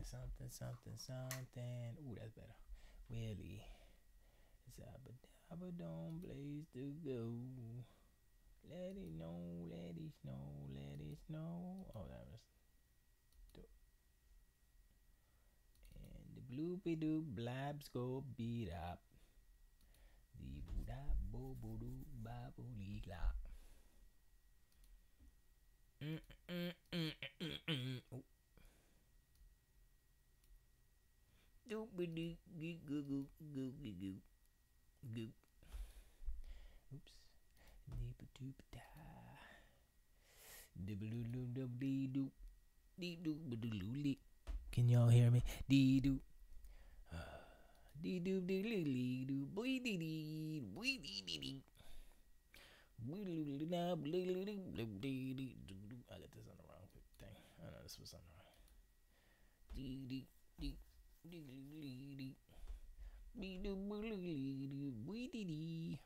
something, something, something. Ooh, that's better. Willie. Zabba dabba don't blaze to go. Let it know, let it snow, let it snow. Oh, that was dope. And the bloopy doo blabs go beat up. The boo da bo boo doo ba boo lee glop. Oh. Doopy doo goo goo goo goo goo goo goo. Oops. Deep doop da. Dibble doo doo dee doo. Dee doo doo doo. Can y'all hear me? Dee doo. Dee doo doo doo doo doo. Boy dee dee. Boy dee dee dee. I got this on the wrong thing. I know this was on the wrong.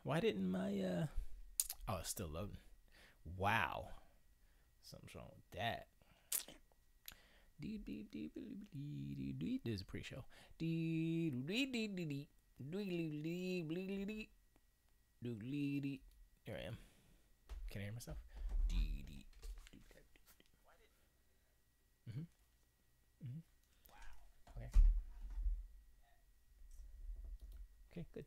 Why didn't my oh, it's still loading. Wow. Something's wrong with that. This is a pre-show. Here I am. Can I hear myself? Okay. Okay, good.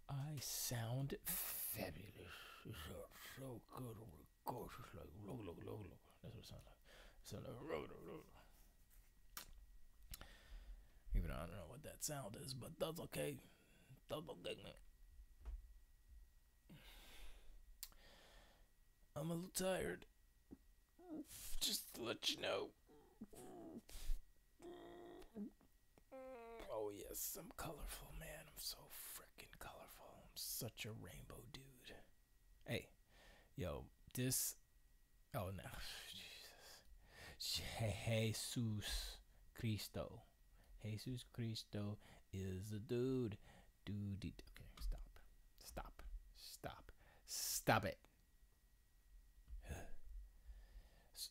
I sound fabulous. It sounds so good. Oh my gosh, it's like look. That's what it sounds like. It sounds like even though I don't know what that sound is, but that's okay. That's okay. I'm a little tired. Just to let you know. Oh yes, I'm colorful, man. I'm so freaking colorful. I'm such a rainbow dude. Hey, yo, this. Oh no, Jesus Cristo. Jesus Cristo is a dude. Dude. Okay, stop it.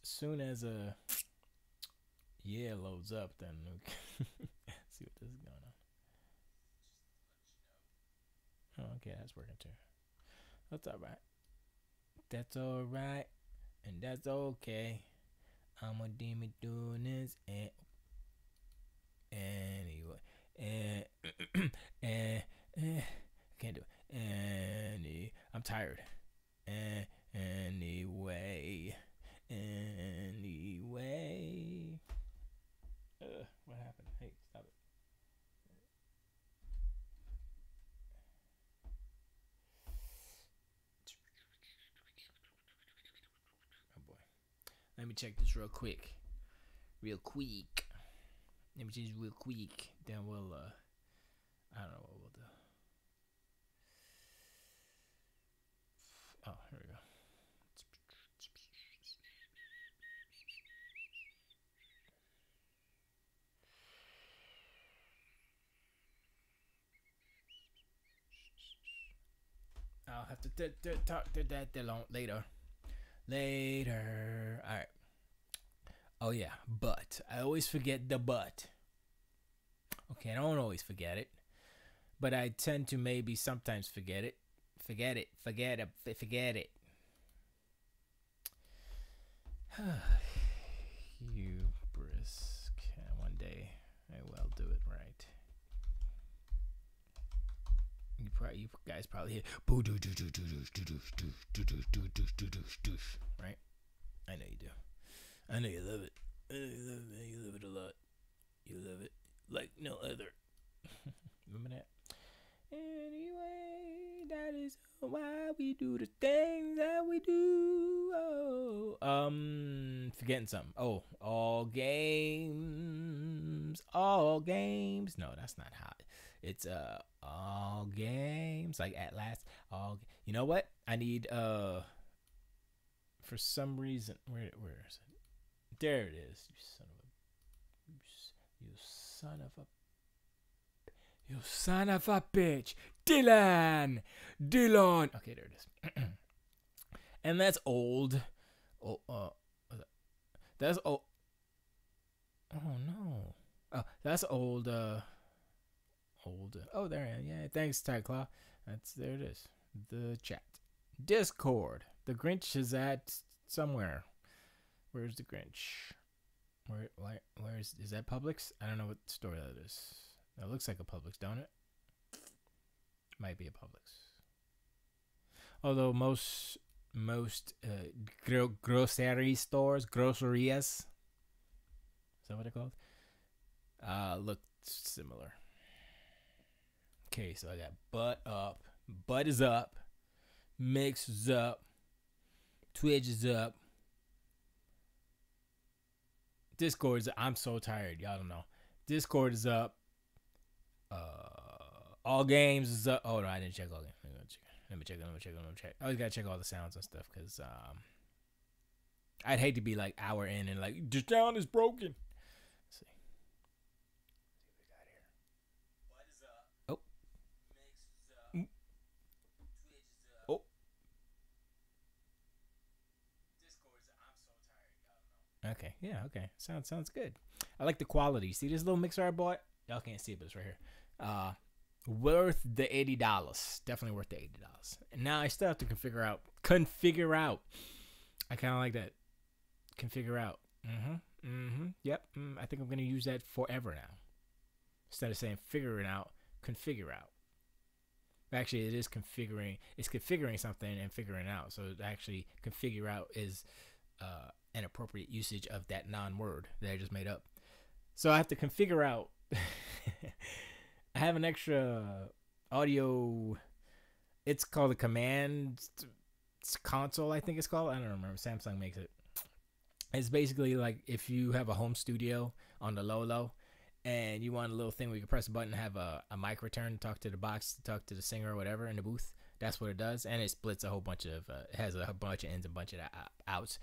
Soon as a loads up, then we can see what this is going on. Oh, okay, that's working too. That's all right. That's all right, and that's okay. I'm a demon doing this and anyway, I can't do it. I'm tired. Anyway. What happened? Hey, stop it. Oh boy. Let me check this real quick. Then we'll I don't know what we'll do. Oh, here we go. I'll have to talk to that later. All right. Oh yeah, but I always forget the but. Okay, I don't always forget it, but I tend to maybe sometimes forget it. Forget it. You brisk. One day I will do it right. You guys probably hear boo doo doo doo doo doo doo doo doo doo doo doo, right? I know you do. I know you love it. You love it a lot. You love it like no other. Remember that? Anyway, that is why we do the things that we do. Oh, forgetting something. Oh, all games. No, that's not how. It's all games. Like at last, all. You know what? I need for some reason. Where is it? There it is. You son of a. You son of a bitch. Dylan. Okay, there it is. And that's old. Oh, that's old. Oh no. Oh, that's old. Old. Oh, there. Yeah. Thanks, Tyclaw. There. It is. The chat. Discord. The Grinch is at somewhere. Where's the Grinch? Where is that Publix? I don't know what store that is. It looks like a Publix, don't it? Might be a Publix. Although most grocery stores, grocerias, is that what they're called? Look similar. Okay, so I got butt up, butt is up, mix is up, Twitch is up, Discord is up. I'm so tired, y'all don't know. Discord is up. All games is up. Oh no, I didn't check all games. Let me check. I always gotta check all the sounds and stuff because I'd hate to be like hour in and like the sound is broken. Let's see. What we got here. What is up? Oh. Mix is up. Twitch is up. Oh. Discord is up. I'm so tired. Y'all know. Okay. Yeah. Okay. Sounds good. I like the quality. See this little mixer I bought? Y'all can't see it, but it's right here. Worth the $80. Definitely worth the $80. And now I still have to configure out. I kind of like that. Configure out. Yep. I think I'm going to use that forever now. Instead of saying figure it out, configure out. Actually, it is configuring. It's configuring something and figuring out. So actually, configure out is an appropriate usage of that non-word that I just made up. So I have to configure out. I have an extra audio. It's called a command console, I think it's called. I don't remember. Samsung makes it. It's basically like if you have a home studio on the low and you want a little thing where you can press a button and have a mic return, talk to the box, talk to the singer or whatever in the booth. That's what it does. And it splits a whole bunch of, it has a bunch of ins and a bunch of outs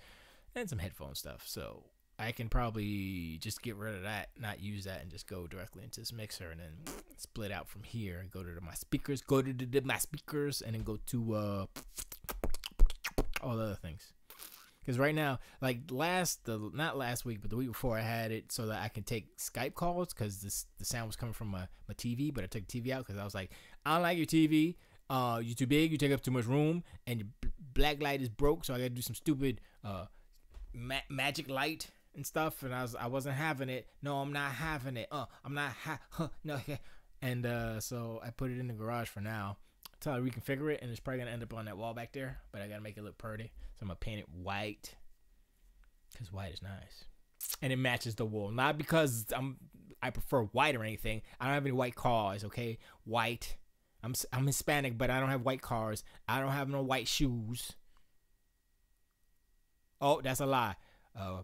and some headphone stuff. So I can probably just get rid of that, not use that, and just go directly into this mixer and then split out from here. Go to my speakers, and then go to all the other things. Because right now, like not last week, but the week before, I had it so that I can take Skype calls because the sound was coming from my TV, but I took the TV out because I was like, I don't like your TV. You're too big, you take up too much room, and your black light is broke, so I got to do some stupid magic light and stuff, and I wasn't having it. No, I'm not having it. I'm not no. And so I put it in the garage for now until I reconfigure it, and it's probably gonna end up on that wall back there. But I gotta make it look pretty, so I'm gonna paint it white because white is nice, and it matches the wall. Not because I prefer white or anything. I don't have any white cars. Okay, white. I'm Hispanic, but I don't have white cars. I don't have no white shoes. Oh, that's a lie.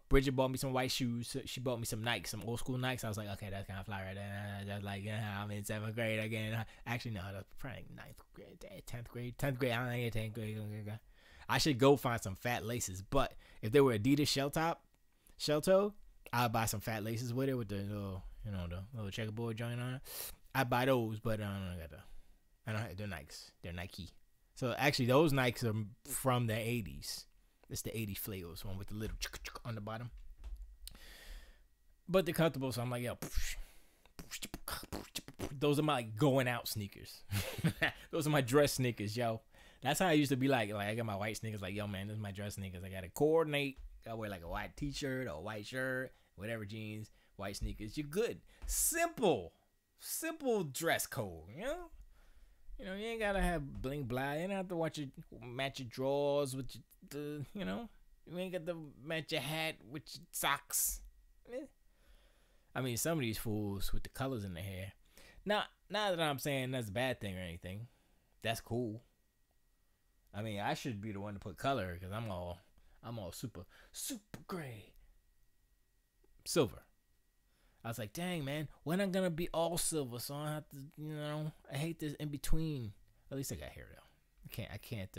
Bridget bought me some white shoes. She bought me some Nikes, some old school Nikes. I was like, okay, that's kind of fly right there. That's like, I'm in 7th grade again. Actually, no, that's probably 9th grade, 10th grade. 10th grade, I don't think 10th grade. I should go find some fat laces. But if they were Adidas shell toe, I'd buy some fat laces with it with the little, the little checkerboard joint on it. I'd buy those, but I don't have, they're Nikes. They're Nike. So actually, those Nikes are from the 80s. It's the 80s flavors one with the little on the bottom. But they're comfortable, so I'm like, yo. Those are my going out sneakers. Those are my dress sneakers, yo. That's how I used to be like I got my white sneakers, like, yo, man, this is my dress sneakers. I got to coordinate. I wear like a white t-shirt or a white shirt, whatever jeans, white sneakers. You're good. Simple dress code, you know? You ain't gotta have bling blah. You don't have to match your drawers with you ain't got to match your hat with your socks. I mean, some of these fools with the colors in their hair. Not that I'm saying that's a bad thing or anything. That's cool. I mean, I should be the one to put color because I'm all super gray, silver. I was like, dang, man, when I'm gonna be all silver, so I don't have to, I hate this in between. At least I got hair though. I can't.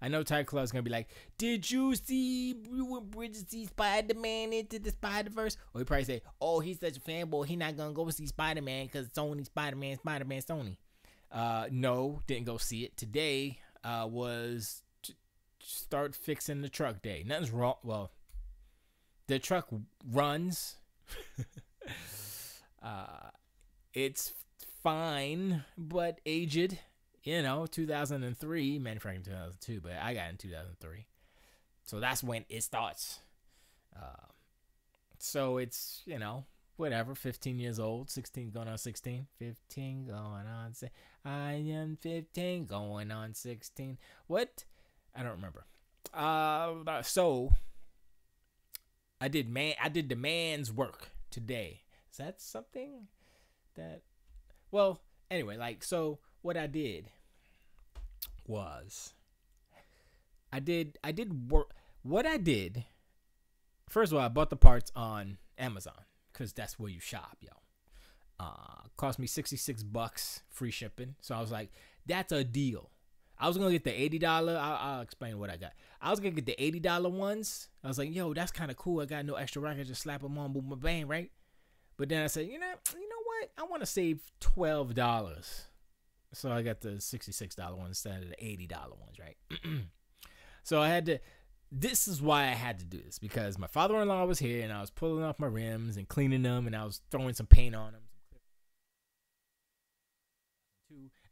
I know Ty Claw's gonna be like, did you see Bridget see Spider-Man into the Spider-Verse? Or he probably say, oh, he's such a fanboy, he not gonna go see Spider-Man because Sony, Spider-Man, Sony. No, didn't go see it. Today was start fixing the truck day. Nothing's wrong. Well, the truck runs. It's fine, but aged. 2003, manufactured in 2002, but I got in 2003. So that's when it starts. Uh, so it's, whatever, 15 years old, 16 going on 16. 15 going on 16. I am 15 going on 16. What? I don't remember. So I did the man's work today. Is that something that, well, anyway, so what I did was I did work. What I did, first of all, I bought the parts on Amazon because that's where you shop, yo. Cost me $66, free shipping. So I was like, that's a deal. I was gonna get the $80. I'll explain what I got. I was gonna get the $80 ones. I was like, yo, that's kind of cool. I got no extra rack. I just slap them on, boom, bang, right? But then I said, you know what? I want to save $12. So I got the $66 one instead of the $80 ones, right? So I had to. This is why I had to do this, because my father-in-law was here and I was pulling off my rims and cleaning them and I was throwing some paint on them.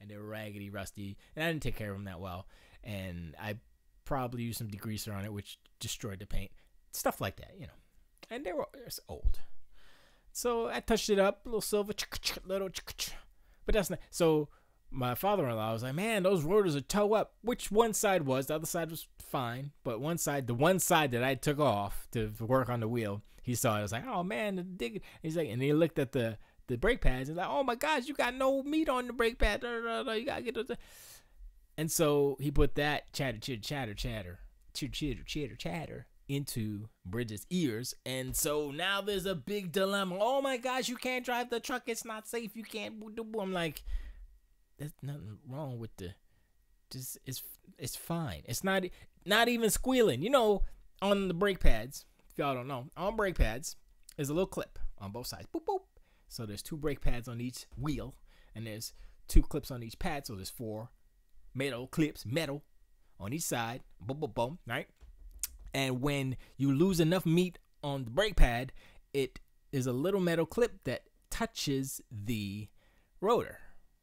And they were raggedy, rusty, and I didn't take care of them that well. And I probably used some degreaser on it, which destroyed the paint. Stuff like that, And they were old. So I touched it up, a little silver, but that's not. So my father-in-law was like, man, those rotors are toe up, which one side was. The other side was fine, but the one side that I took off to work on the wheel, he saw it. I was like, oh, man, the dig. He's like, and he looked at the brake pads and like, oh my gosh, you got no meat on the brake pad. You gotta get those. And so he put that chatter into Bridget's ears, and so now there's a big dilemma. Oh my gosh, you can't drive the truck. It's not safe. You can't. I'm like, there's nothing wrong with just it's fine. It's not even squealing. On the brake pads, if y'all don't know, on brake pads is a little clip on both sides. Boop boop. So there's 2 brake pads on each wheel, and there's 2 clips on each pad. So there's 4 metal clips on each side. Boom, boom, boom, right? And when you lose enough meat on the brake pad, it is a little metal clip that touches the rotor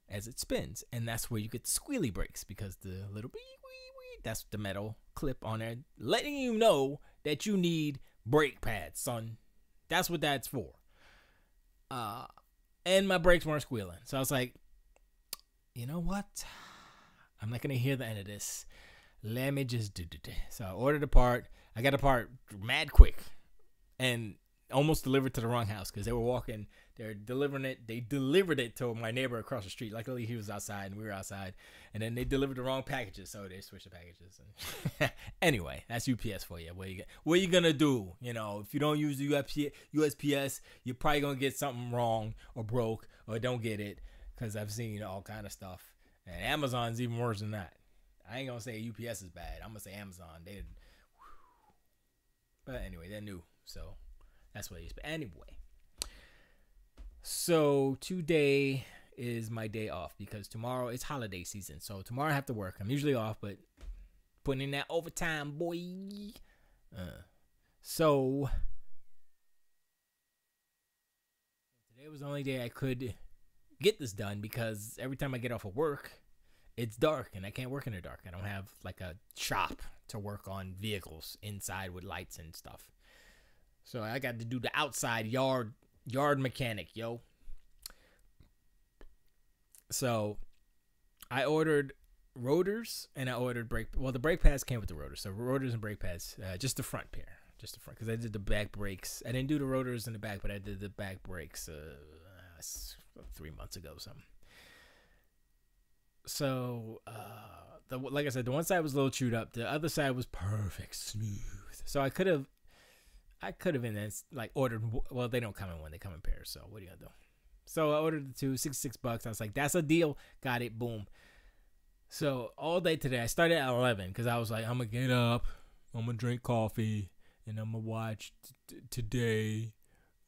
as it spins. And that's where you get the squealy brakes, because the little that's the metal clip on there, letting you know that you need brake pads, son. That's what that's for. And my brakes weren't squealing. So I was like, you know what? I'm not going to hear the end of this. Let me just do it. So I ordered a part. I got a part mad quick and almost delivered to the wrong house, because they were walking. They're delivering it. They delivered it to my neighbor across the street. Luckily, he was outside and we were outside. And then they delivered the wrong packages, so they switched the packages. And anyway, that's UPS for you. What you gonna do? If you don't use the USPS, you're probably gonna get something wrong or broke or don't get it, because I've seen all kind of stuff. And Amazon's even worse than that. I ain't gonna say UPS is bad. I'm gonna say Amazon. But anyway, they're new, so that's what it is. But anyway. So today is my day off, because tomorrow is holiday season. So tomorrow I have to work. I'm usually off, but putting in that overtime, boy. So today was the only day I could get this done, because every time I get off of work, it's dark and I can't work in the dark. I don't have like a shop to work on vehicles inside with lights and stuff. So I got to do the outside yard mechanic, yo. So I ordered rotors and I ordered brake. Well, the brake pads came with the rotors. So rotors and brake pads, just the front pair, because I did the back brakes. I didn't do the rotors in the back, but I did the back brakes 3 months ago or something. So like I said, the one side was a little chewed up. The other side was perfect, smooth. So I could have in this ordered. Well, they don't come in one; they come in pairs. So what are you gonna do? So I ordered the 2, $66. I was like, that's a deal. Got it. Boom. So all day today, I started at 11 because I was like, I'm gonna get up, I'm gonna drink coffee, and I'm gonna watch Today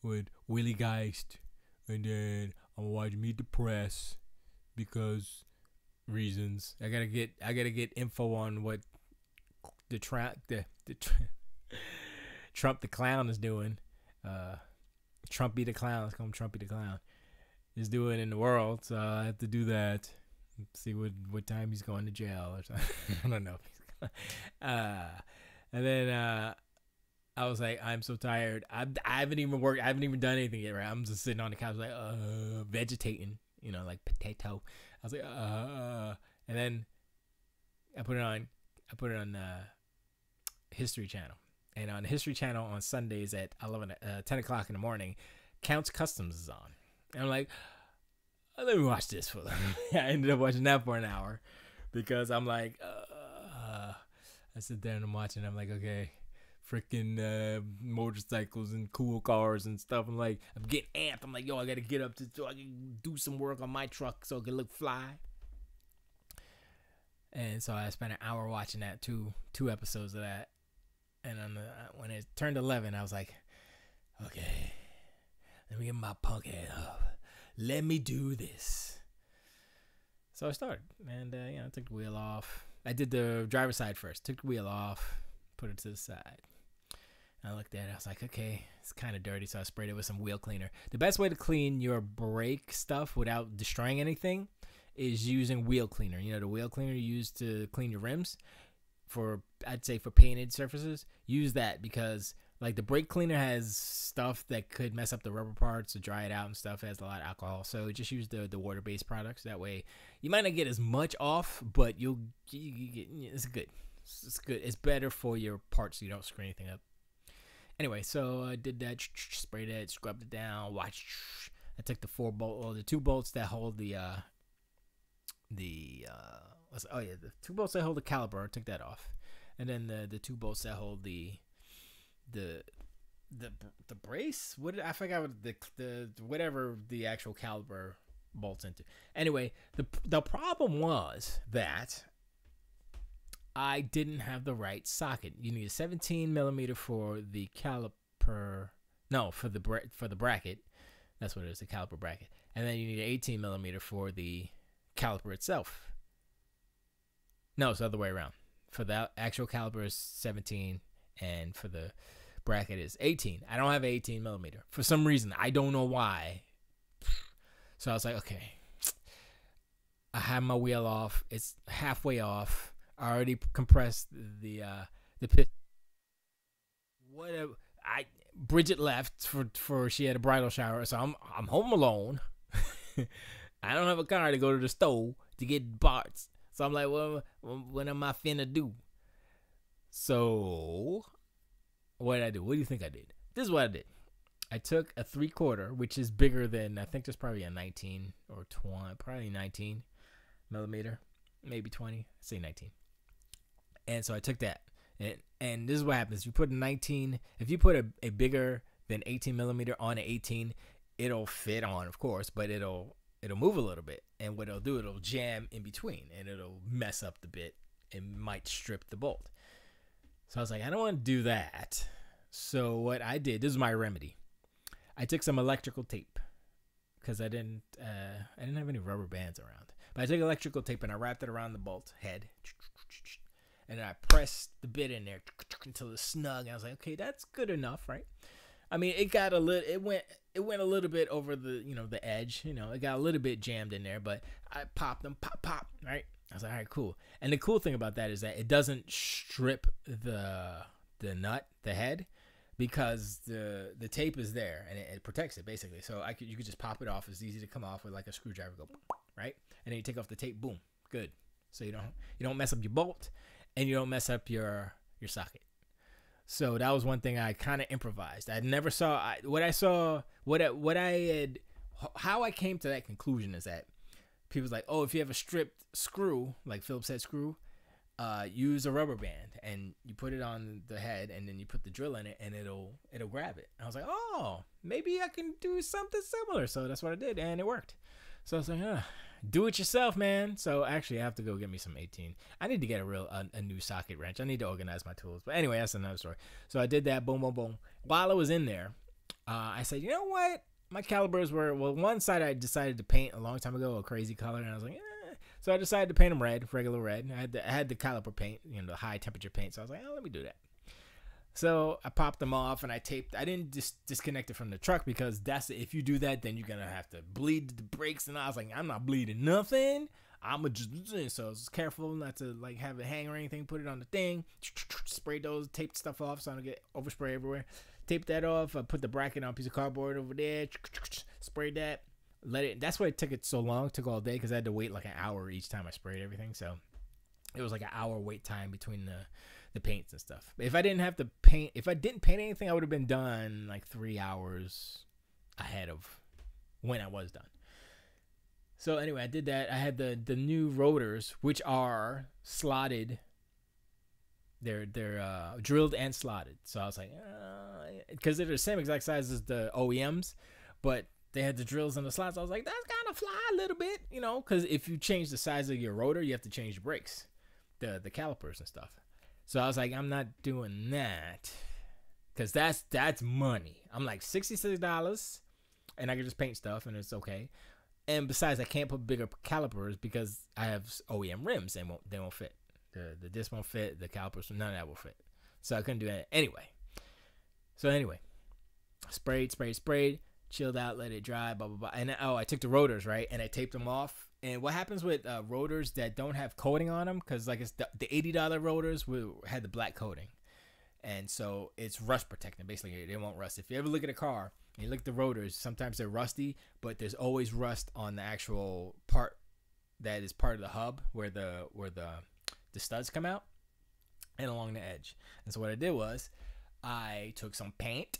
with Willie Geist, and then I'm gonna watch Meet the Press because reasons. I gotta get info on what the Trump the clown is doing. Trumpy the clown. Let's call him Trumpy the clown. is doing in the world. So I have to do that. See what time he's going to jail or something. I don't know. And then I was like, I'm so tired. I haven't even worked. I haven't even done anything yet. Right? I'm just sitting on the couch like vegetating. Like potato. I was like and then I put it on History Channel. And on History Channel on Sundays at 10 o'clock in the morning, Counts Customs is on. And I'm like, let me watch this for them. I ended up watching that for an hour because I'm like, I sit there and I'm watching. I'm like, okay, freaking motorcycles and cool cars and stuff. I'm like, I'm getting amped. I'm like, yo, I got to get up so I can do some work on my truck so it can look fly. And so I spent an hour watching that, two episodes of that. And when it turned 11, I was like, okay, let me get my punk head up. Let me do this. So I started, and I took the wheel off. I did the driver's side first. Took the wheel off, put it to the side. And I looked at it. I was like, okay, it's kind of dirty, so I sprayed it with some wheel cleaner. The best way to clean your brake stuff without destroying anything is using wheel cleaner. The wheel cleaner you use to clean your rims I'd say for painted surfaces. Use that because like the brake cleaner has stuff that could mess up the rubber parts to dry it out and stuff. It has a lot of alcohol. So just use the water-based products. That way you might not get as much off, but you get, it's good. It's good. It's better for your parts so you don't screw anything up. Anyway, so I did that, sprayed it, scrubbed it down, watched. I took the 2 bolts that hold the 2 bolts that hold the caliper. I took that off, and then the 2 bolts that hold the brace. I forgot what the whatever the actual caliper bolts into. Anyway, the problem was that I didn't have the right socket. You need a 17 millimeter for the caliper. No, for the bracket. That's what it is, the caliper bracket. And then you need an 18 millimeter for the caliper itself. No, it's the other way around. For the actual caliper is 17, and for the bracket is 18. I don't have an 18 millimeter for some reason. I don't know why. So I was like, okay. I have my wheel off. It's halfway off. I already compressed the pit. Whatever. Bridget left for she had a bridal shower, so I'm home alone. I don't have a car to go to the store to get parts. So I'm like, well, what am I finna do? So what did I do? What do you think I did? This is what I did. I took a 3/4, which is bigger than, I think there's probably a 19 or 20, probably 19 millimeter, maybe 20. I'd say 19. And so I took that. And this is what happens. You put a 19, if you put a bigger than 18 millimeter on an 18, it'll fit on, of course, but it'll move a little bit. And what it'll do, it'll jam in between, and it'll mess up the bit and might strip the bolt. So I was like, I don't want to do that. So what I did, this is my remedy. I took some electrical tape because I didn't have any rubber bands around. But I took electrical tape and I wrapped it around the bolt head. And then I pressed the bit in there until it's snug. And I was like, okay, that's good enough, right? I mean, it went a little bit over the, the edge. It got a little bit jammed in there, but I popped them, pop, right? I was like, all right, cool. And the cool thing about that is that it doesn't strip the nut, the head, because the tape is there and it protects it basically. So you could just pop it off. It's easy to come off with like a screwdriver, go right, and then you take off the tape, boom, good. So you don't mess up your bolt and you don't mess up your socket. So that was one thing I kind of improvised. I never saw how I came to that conclusion is that people's like, oh, if you have a stripped screw, like Phillips head screw, use a rubber band and you put it on the head and then you put the drill in it and it'll grab it. And I was like, oh, maybe I can do something similar. So that's what I did and it worked. So I was like, do it yourself, man. So actually I have to go get me some 18. I need to get a new socket wrench. I need to organize my tools. But anyway, that's another story. So I did that, boom, boom, boom. While I was in there, I said, you know what? My calipers were, one side I decided to paint a long time ago, a crazy color. And I was like, So I decided to paint them red, regular red. I had the caliper paint, the high temperature paint. So I was like, let me do that. So I popped them off and I taped. I didn't disconnect it from the truck because if you do that, then you're gonna have to bleed the brakes. And I was like, I'm not bleeding nothing. I'ma just so I was careful not to like have it hang or anything. Put it on the thing, sprayed those, taped stuff off so I don't get overspray everywhere. Taped that off. I put the bracket on a piece of cardboard over there. Sprayed that. Let it. That's why it took it so long. It took all day because I had to wait like an hour each time I sprayed everything. So it was like an hour wait time between the paints and stuff. If I didn't have to paint, if I didn't paint anything, I would have been done like 3 hours ahead of when I was done. So anyway, I did that. I had the new rotors, which are slotted. They're drilled and slotted. So I was like, because they're the same exact size as the OEMs, but they had the drills and the slots. I was like, that's kind of fly a little bit, you know, because if you change the size of your rotor, you have to change the brakes, the calipers and stuff. So I was like, I'm not doing that because that's money. I'm like $66, and I can just paint stuff and it's okay. And besides, I can't put bigger calipers because I have OEM rims and they won't fit. The disc won't fit. The calipers, none of that will fit. So I couldn't do that anyway. Sprayed, chilled out, let it dry, blah blah blah. And I took the rotors, right, and I taped them off. And what happens with rotors that don't have coating on them? Because like it's the $80 rotors had the black coating, and so it's rust protecting. Basically, they won't rust. If you ever look at a car and you look at the rotors, sometimes they're rusty, but there's always rust on the actual part that is part of the hub where the studs come out and along the edge. And so what I did was I took some paint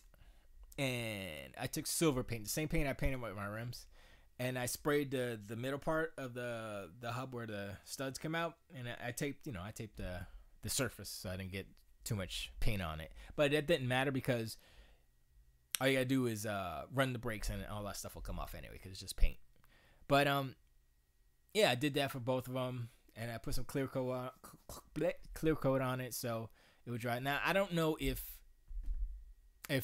and I took silver paint, the same paint I painted with my rims, and I sprayed the middle part of the hub where the studs come out, and I taped the surface so I didn't get too much paint on it. But that didn't matter because all you gotta do is run the brakes and all that stuff will come off anyway because it's just paint. But yeah, I did that for both of them, and I put some clear coat on it so it would dry. Now I don't know if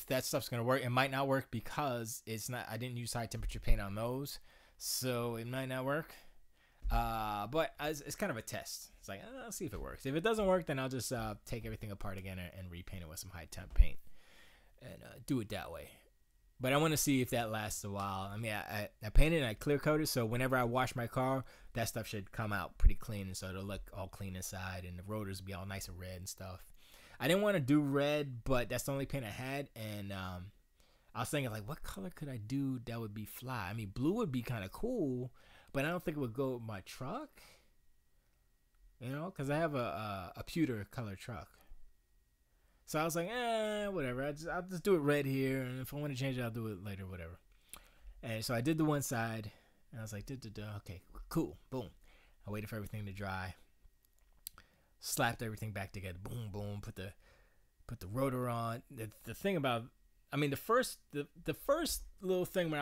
that stuff's gonna work. It might not work because I didn't use high temperature paint on those, so it might not work. But it's kind of a test. It's like, I'll see if it works. If it doesn't work, then I'll just take everything apart again and repaint it with some high temp paint and do it that way. But I want to see if that lasts a while. I mean, I painted and I clear coated, so whenever I wash my car, that stuff should come out pretty clean, and so it'll look all clean inside, and the rotors will be all nice and red and stuff. I didn't want to do red, but that's the only paint I had, and I was thinking, like, what color could I do that would be fly? I mean, blue would be kind of cool, but I don't think it would go with my truck, you know, because I have a pewter color truck. So I was like, whatever. I'll just do it red here, and if I want to change it, I'll do it later, whatever. And so I did the one side, and I was like, okay, cool, boom. I waited for everything to dry. Slapped everything back together. Boom, boom. Put the rotor on. The thing about, I mean, the first little thing when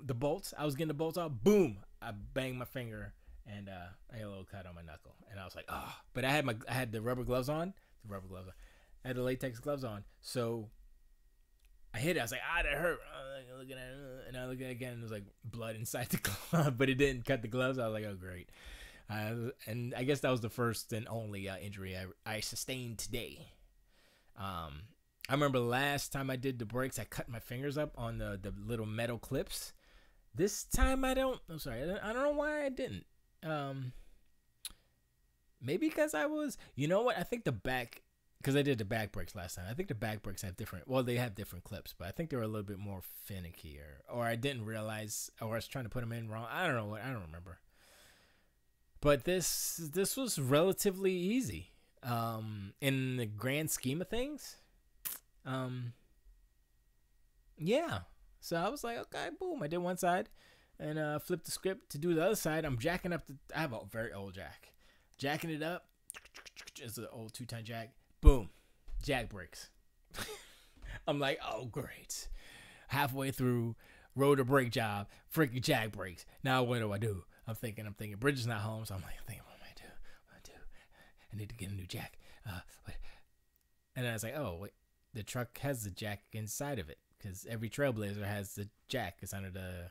the bolts, I was getting the bolts off. Boom! I banged my finger and I had a little cut on my knuckle. And I was like, oh. But I had the rubber gloves on. I had the latex gloves on. So I hit it. I was like, that hurt. Looking at it, and I looked at it again, and it was like blood inside the glove, but it didn't cut the gloves. I was like, oh great. And I guess that was the first and only injury I sustained today. I remember last time I did the brakes, I cut my fingers up on the little metal clips. This time I don't know why I didn't. Maybe because you know what? I think because I did the back brakes last time. I think the back brakes have they have different clips, but I think they were a little bit more finicky, or I didn't realize, or I was trying to put them in wrong. I don't know what. I don't remember. But this was relatively easy in the grand scheme of things. Yeah. So I was like, okay, boom. I did one side and flipped the script to do the other side. I'm jacking up I have a very old jack. Jacking it up. It's an old 2-ton jack. Boom. Jack breaks. I'm like, oh, great. Halfway through, rotor brake job, freaking jack breaks. Now what do? I'm thinking, Bridget's not home, so I'm like, what am I do? I need to get a new jack. And then I was like, oh, wait, the truck has the jack inside of it, because every Trailblazer has the jack. It's under the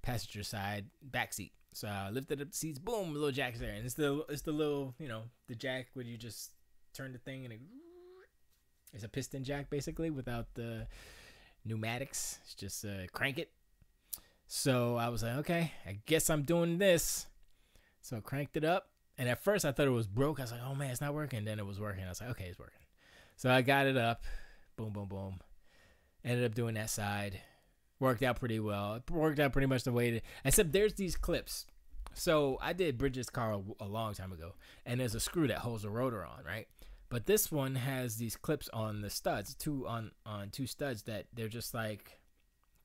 passenger side back seat. So I lifted up the seats, boom, the little jack's there. And it's the little, the jack where you just turn the thing and It's a piston jack basically without the pneumatics. It's just crank it. So I was like, okay, I guess I'm doing this. So I cranked it up. And at first I thought it was broke. I was like, oh man, it's not working. Then it was working. I was like, okay, it's working. So I got it up. Boom, boom, boom. Ended up doing that side. Worked out pretty well. It worked out pretty much the way that, except there's these clips. So I did Bridget's car a long time ago. And there's a screw that holds the rotor on, right? But this one has these clips on the studs, on two studs that they're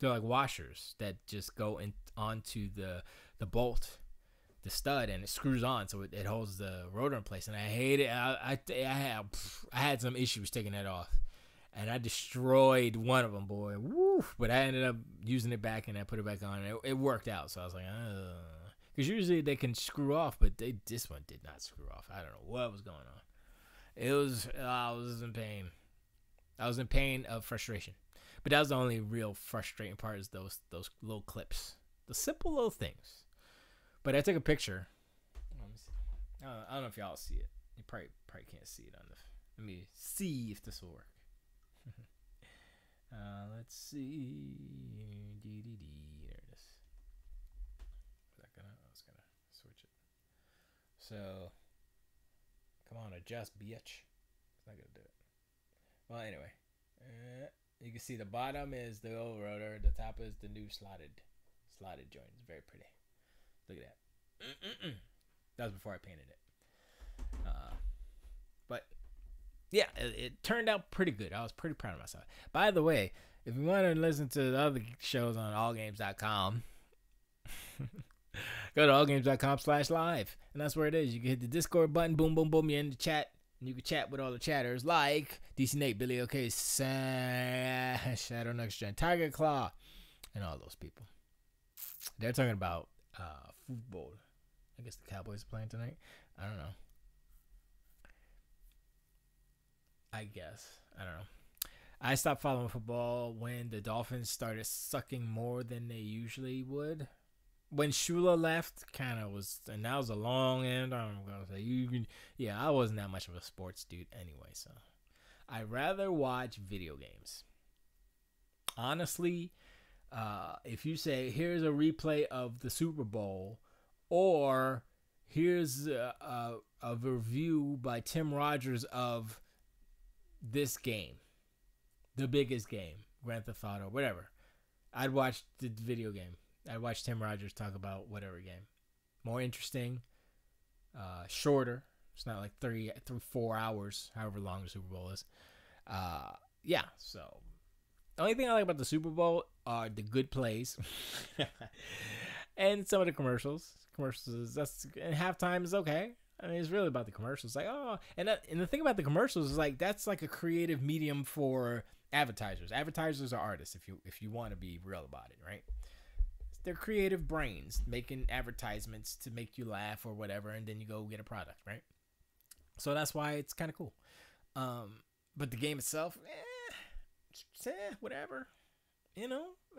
like washers that just go in onto the bolt, the stud, and it screws on, so it holds the rotor in place. And I hate it. I had some issues taking that off, and I destroyed one of them, boy. Woo! But I ended up using it back, and I put it back on. And it worked out. So I was like, because usually they can screw off, but this one did not screw off. I don't know what was going on. I was in pain. I was in pain of frustration. But that was the only real frustrating part, is those little clips. The simple little things. But I took a picture. Let me see. I don't know if y'all see it. You probably can't see it on the... Let me see if this will work. Let's see. There it is. I was gonna switch it. So... Come on, adjust, bitch. It's not gonna do it. Well, anyway, you can see the bottom is the old rotor. The top is the new slotted joint. It's very pretty. Look at that. That was before I painted it. But yeah, it turned out pretty good. I was pretty proud of myself. By the way, if you want to listen to the other shows on allgames.com. Go to allgames.com/live, and that's where it is. You can hit the Discord button, boom, boom, boom. You're in the chat, and you can chat with all the chatters like DC Nate, Billy OK, Shadow Next Gen, Tiger Claw, and all those people. They're talking about football. I guess the Cowboys are playing tonight. I don't know. I don't know. I stopped following football when the Dolphins started sucking more than they usually would. When Shula left, and that was a long end. I'm gonna say I wasn't that much of a sports dude anyway, so I'd rather watch video games. Honestly, if you say here's a replay of the Super Bowl, or here's a review by Tim Rogers of this game, the biggest game, Grand Theft Auto, whatever, I'd watch the video game. I watched Tim Rogers talk about whatever game. More interesting, shorter. It's not like 4 hours, however long the Super Bowl is. So the only thing I like about the Super Bowl are the good plays and some of the commercials. And halftime is okay. I mean, it's really about the commercials. Like, and the thing about the commercials is like that's like a creative medium for advertisers. Advertisers are artists, if you want to be real about it, right? They're creative brains making advertisements to make you laugh or whatever, and then you go get a product, right? So that's why it's kind of cool. But the game itself, whatever. I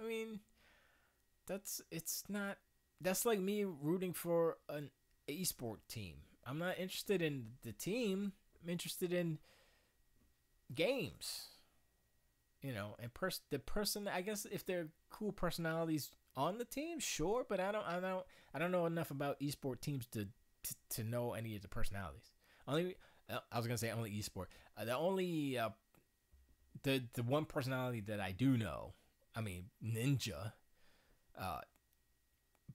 mean, that's like me rooting for an esport team. I'm not interested in the team. I'm interested in games. And the person, I guess if they're cool personalities on the team, sure, but I don't know enough about esport teams to know any of the personalities. I was gonna say only esport. The one personality that I do know, I mean Ninja,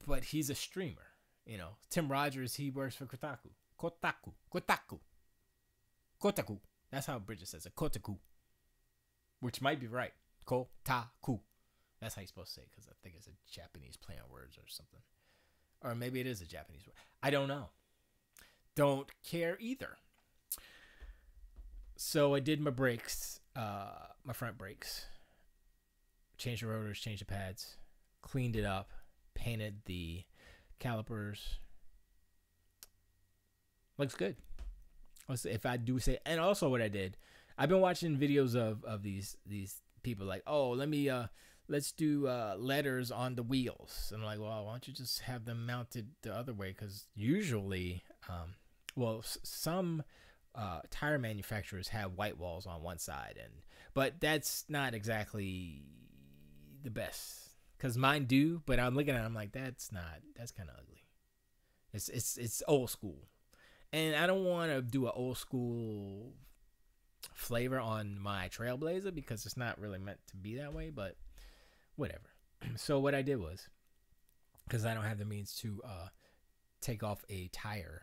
but he's a streamer. Tim Rogers, he works for Kotaku. That's how Bridget says it, Kotaku, which might be right. Kotaku. That's how you're supposed to say it, because I think it's a Japanese play on words or something. Or maybe it is a Japanese word. I don't know. Don't care either. So I did my brakes, my front brakes. Changed the rotors, changed the pads, cleaned it up, painted the calipers. Looks good. If I do say, and also what I did, I've been watching videos of these people like, let's do letters on the wheels. And I'm like, well, why don't you just have them mounted the other way? Because usually, some tire manufacturers have white walls on one side, but that's not exactly the best because mine do. But I'm looking at it, I'm like, that's kind of ugly. It's old school, and I don't want to do an old school flavor on my Trailblazer because it's not really meant to be that way. But whatever. So what I did was, because I don't have the means to take off a tire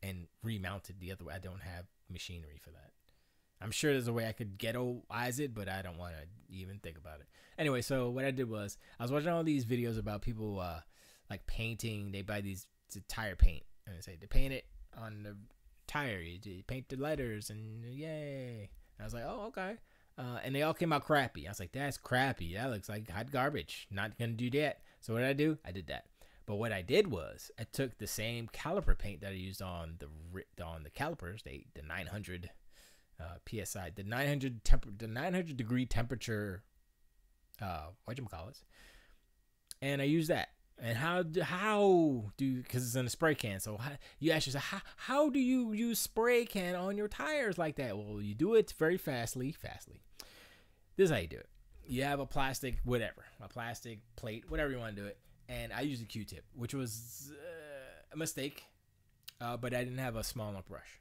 and remount it the other way. I don't have machinery for that. I'm sure there's a way I could ghettoize it, but I don't want to even think about it. Anyway, so what I did was I was watching all these videos about people like painting. They buy these tire paint and they say to paint it on the tire. You paint the letters and yay. And I was like, oh, okay. And they all came out crappy. I was like, that's crappy. That looks like hot garbage. Not going to do that. So what did I do? I did that. But what I did was I took the same caliper paint that I used on the calipers, the 900 psi, the 900 degree temperature, whatchamacallits, and I used that. And how do because it's in a spray can, so you ask yourself, how do you use spray can on your tires like that? Well, you do it very fastly. This is how you do it. You have a plastic plate, whatever you want to do it. And I used a Q-tip, which was a mistake, but I didn't have a small enough brush.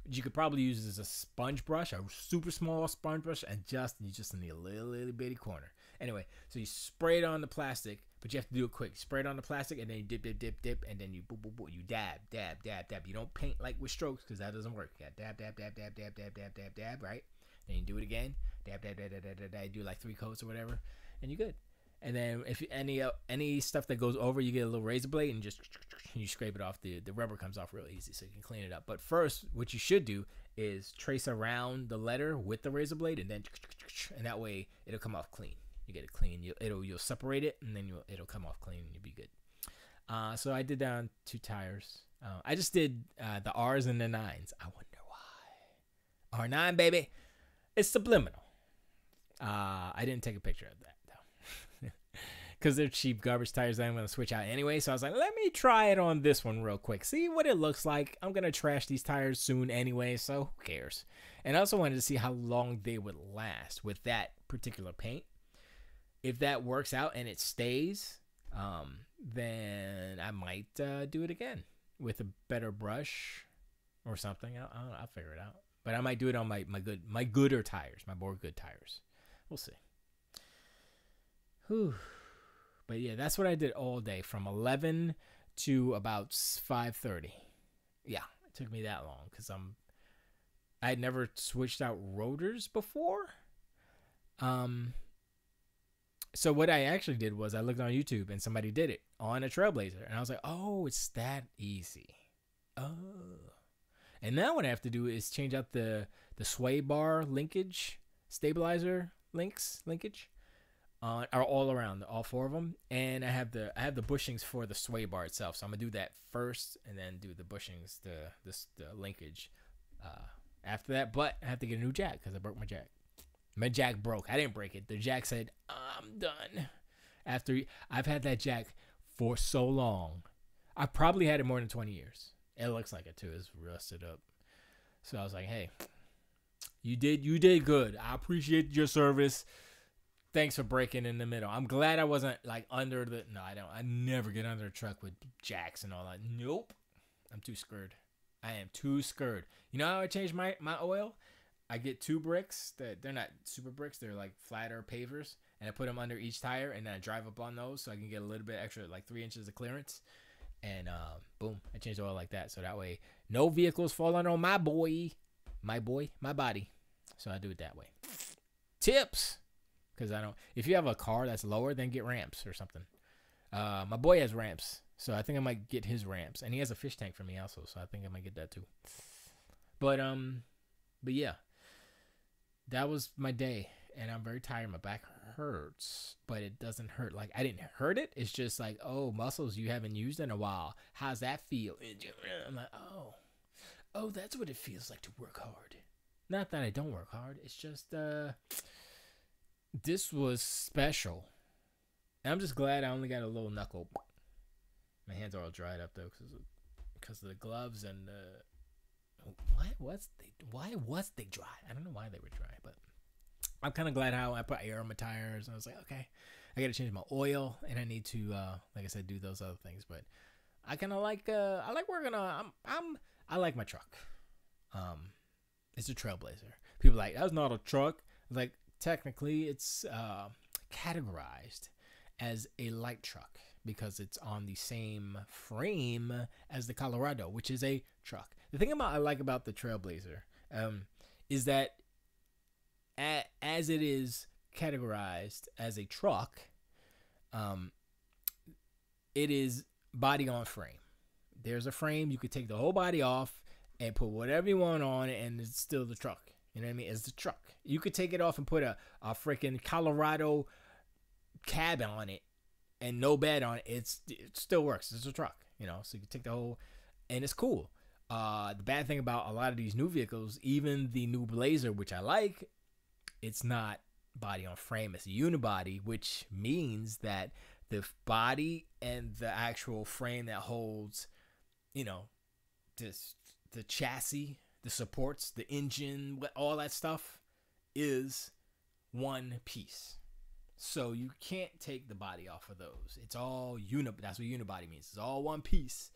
You could probably use it as a sponge brush, a super small sponge brush, and you just need a little bitty corner. Anyway, so you spray it on the plastic, but you have to do it quick. Spray it on the plastic, and then you dip, and then you you dab. You don't paint like with strokes because that doesn't work. You got dab, right? Then you do it again, dab. Do like 3 coats or whatever, and you're good. And then if any stuff that goes over, you get a little razor blade and just you scrape it off. The rubber comes off real easy, so you can clean it up. But first, what you should do is trace around the letter with the razor blade, and that way it'll come off clean. You get it clean. You'll separate it, and then it'll come off clean, and you'll be good. So I did down 2 tires. I just did the R's and the 9s. I wonder why. R9, baby. It's subliminal. I didn't take a picture of that. Because they're cheap garbage tires that I'm going to switch out anyway. So I was like, let me try it on this one real quick. See what it looks like. I'm going to trash these tires soon anyway, so who cares? And I also wanted to see how long they would last with that particular paint. If that works out and it stays, then I might do it again with a better brush or something. I'll figure it out. But I might do it on my gooder tires, my more good tires. We'll see. Whew. But yeah, that's what I did all day from 11 to about 5:30. Yeah, it took me that long because I had never switched out rotors before. So what I actually did was I looked on YouTube and somebody did it on a Trailblazer, and I was like, oh, it's that easy. Oh, and now what I have to do is change out the sway bar linkage, stabilizer linkage. Are all around, all 4 of them, and I have the bushings for the sway bar itself. So I'm gonna do that first, and then do the bushings, the linkage after that. But I have to get a new jack because I broke my jack. My jack broke. I didn't break it. The jack said, "I'm done." After I've had that jack for so long, I probably had it more than 20 years. It looks like it too. It's rusted up. So I was like, "Hey, you did good. I appreciate your service. Thanks for breaking in the middle." I'm glad I wasn't like under the. No, I don't. I never get under a truck with jacks and all that. Nope. I'm too scared. I am too scared. You know how I change my oil? I get 2 bricks. They're not super bricks. They're like flatter pavers. And I put them under each tire. And then I drive up on those so I can get a little bit extra, like 3 inches of clearance. And boom. I change the oil like that. So that way no vehicles falling on my body. So I do it that way. Tips. Because if you have a car that's lower, then get ramps or something. My boy has ramps, so I think I might get his ramps. And he has a fish tank for me also, so I think I might get that too. But yeah, that was my day, and I'm very tired. My back hurts, but it doesn't hurt. Like, I didn't hurt it. It's just like, oh, muscles you haven't used in a while. How's that feel? I'm like, oh, that's what it feels like to work hard. Not that I don't work hard. It's just, this was special. And I'm just glad I only got a little knuckle. My hands are all dried up though because of the gloves and why was they dry? I don't know why they were dry, but I'm kind of glad how I put air on my tires. I was like, okay, I got to change my oil, and I need to, like I said, do those other things. But I kind of like, I like working on. I like my truck. It's a Trailblazer. People are like, that's not a truck. Like, technically, it's categorized as a light truck because it's on the same frame as the Colorado, which is a truck. The thing I like about the Trailblazer is that as it is categorized as a truck, it is body on frame. There's a frame. You could take the whole body off and put whatever you want on it, and it's still the truck. You know what I mean? It's the truck. You could take it off and put a freaking Colorado cab on it and no bed on it. It still works. It's a truck, you know? So you can take the whole, and it's cool. The bad thing about a lot of these new vehicles, even the new Blazer, which I like, it's not body on frame. It's a unibody, which means that the body and the actual frame that holds, you know, the chassis, the supports, the engine, all that stuff is one piece. So you can't take the body off of those. It's all that's what unibody means. It's all one piece.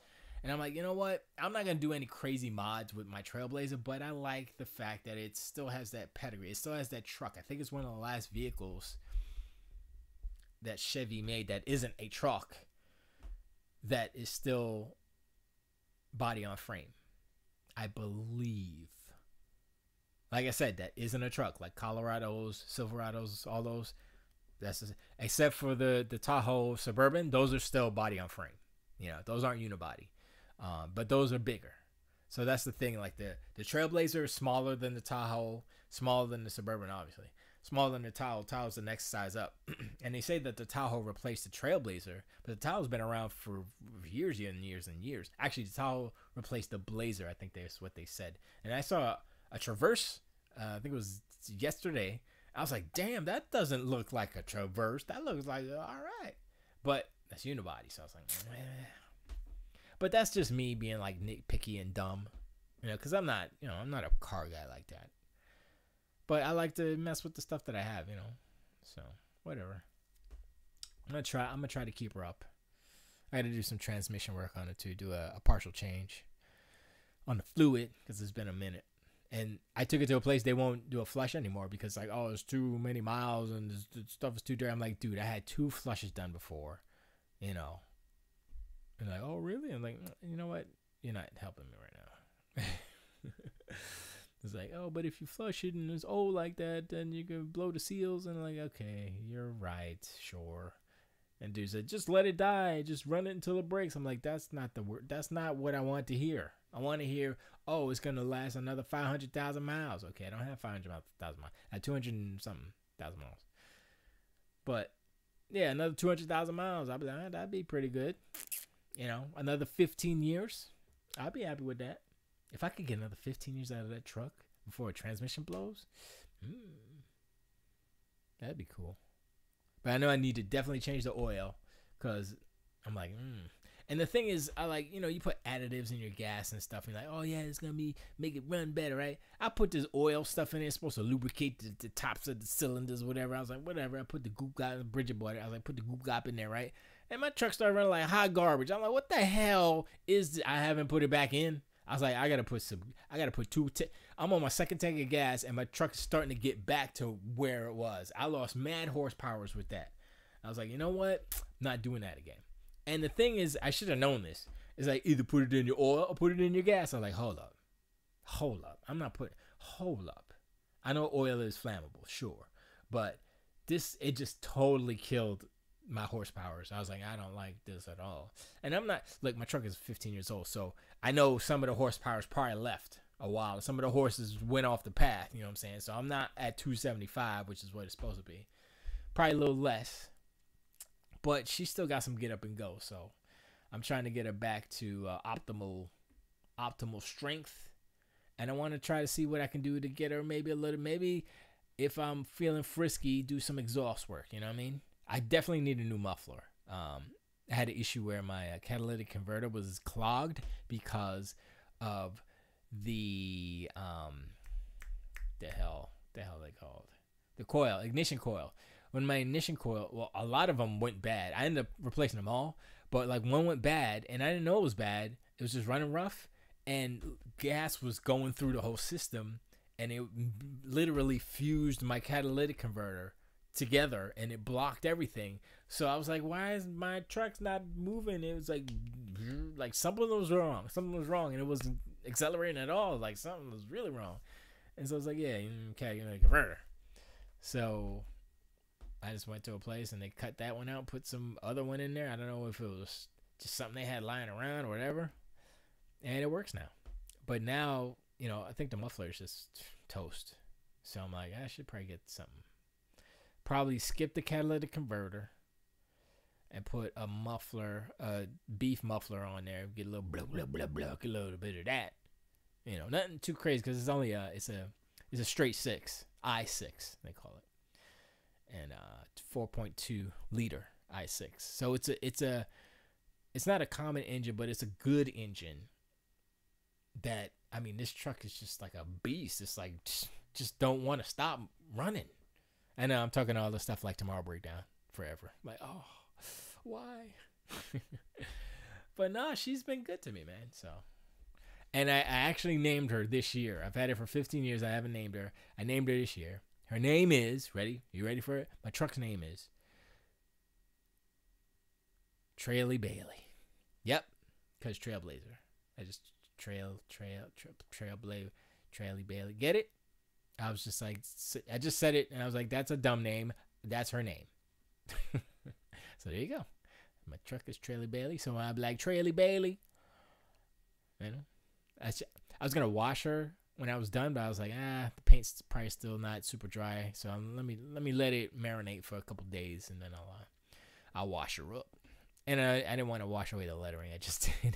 And I'm like, you know what? I'm not going to do any crazy mods with my Trailblazer, but I like the fact that it still has that pedigree. It still has that truck. I think it's one of the last vehicles that Chevy made that isn't a truck that is still body on frame. I believe. Like I said, that isn't a truck. Like Colorados, Silverados, all those. Except for the Tahoe Suburban, those are still body on frame. You know, those aren't unibody. But those are bigger. So that's the thing. Like the Trailblazer is smaller than the Tahoe, smaller than the Suburban, obviously. Smaller than the Tahoe. Tahoe's the next size up. And they say that the Tahoe replaced the Trailblazer, but the Tahoe's been around for years and years and years. Actually, the Tahoe replaced the Blazer. I think that's what they said. And I saw a Traverse. I think it was yesterday. I was like, damn, that doesn't look like a Traverse. That looks like all right, but that's unibody. So I was like, but that's just me being like nitpicky and dumb, you know, because I'm not a car guy like that. But I like to mess with the stuff that I have, you know. So whatever. I'm gonna try to keep her up. I got to do some transmission work on it too. Do a partial change on the fluid because it's been a minute. And I took it to a place they won't do a flush anymore because like, oh, it's too many miles and the stuff is too dirty. I'm like, dude, I had 2 flushes done before, you know. And like, oh, really? I'm like, you know what? You're not helping me right now. It's like, oh, but if you flush it and it's old like that, then you can blow the seals. And I'm like, okay, you're right, sure. And dude said, just let it die. Just run it until it breaks. I'm like, that's not the word. That's not what I want to hear. I want to hear, oh, it's going to last another 500,000 miles. Okay, I don't have 500,000 miles. I have 200 and something thousand miles. But, yeah, another 200,000 miles. I'd be like, that'd be pretty good. You know, another 15 years. I'd be happy with that. If I could get another 15 years out of that truck before a transmission blows, that'd be cool. But I know I need to definitely change the oil because I'm like, And the thing is, I like, you know, you put additives in your gas and stuff. And you're like, oh, yeah, it's going to make it run better, right? I put this oil stuff in there. It's supposed to lubricate the tops of the cylinders, whatever. I was like, whatever. I put the goop gop, Bridget bought it. I was like, put the goop gop in there, right? And my truck started running like hot garbage. I'm like, what the hell is this? I haven't put it back in. I was like, I got to put 2. I'm on my second tank of gas and my truck is starting to get back to where it was. I lost mad horsepowers with that. I was like, you know what? I'm not doing that again. And the thing is, I should have known this. It's like either put it in your oil or put it in your gas. I'm like, hold up. I'm not putting, hold up. I know oil is flammable, sure. But it just totally killed my horsepowers. I was like, I don't like this at all. And I'm not, look, my truck is 15 years old, so I know some of the horsepowers probably left a while. Some of the horses went off the path, you know what I'm saying? So I'm not at 275, which is what it's supposed to be. Probably a little less. But she still got some get up and go, so I'm trying to get her back to optimal strength. And I want to try to see what I can do to get her maybe if I'm feeling frisky, do some exhaust work, you know what I mean? I definitely need a new muffler. I had an issue where my catalytic converter was clogged because of the the hell they called the coil, ignition coil. When my ignition coil, well, a lot of them went bad. I ended up replacing them all, but like one went bad, and I didn't know it was bad. It was just running rough, and gas was going through the whole system, and it literally fused my catalytic converter together, and it blocked everything. So I was like, why is my truck's not moving? It was like something was wrong. Something was wrong, and it wasn't accelerating at all. Like something was really wrong. And so I was like, yeah, catalytic converter. So I just went to a place and they cut that one out, put some other one in there. I don't know if it was just something they had lying around or whatever. And it works now. But now, I think the muffler is just toast. So I'm like, I should probably get something. Probably skip the catalytic converter and put a muffler, a beef muffler on there. Get a little blah, blah, blah, blah. Get a little bit of that. Nothing too crazy because it's only it's a straight 6. I6, they call it. And 4.2 liter i6. So it's not a common engine, but it's a good engine. That this truck is just like a beast. It's like just don't want to stop running. I know I'm talking all the stuff like tomorrow breakdown forever. Like, oh, why? But no, she's been good to me, man. So, and I actually named her this year. I've had her for 15 years. I haven't named her. I named her this year. Her name is, ready? You ready for it? My truck's name is Traily Bailey. Yep, because Trailblazer. I just Trailblazer, Traily Bailey. Get it? I was just like, I just said it, and I was like, that's a dumb name. That's her name. So there you go. My truck is Traily Bailey, so I'm like, Traily Bailey. I was going to wash her when I was done, but I was like, the paint's probably still not super dry, so let me let it marinate for a couple days, and then I'll wash her up. And I didn't want to wash away the lettering. I just did.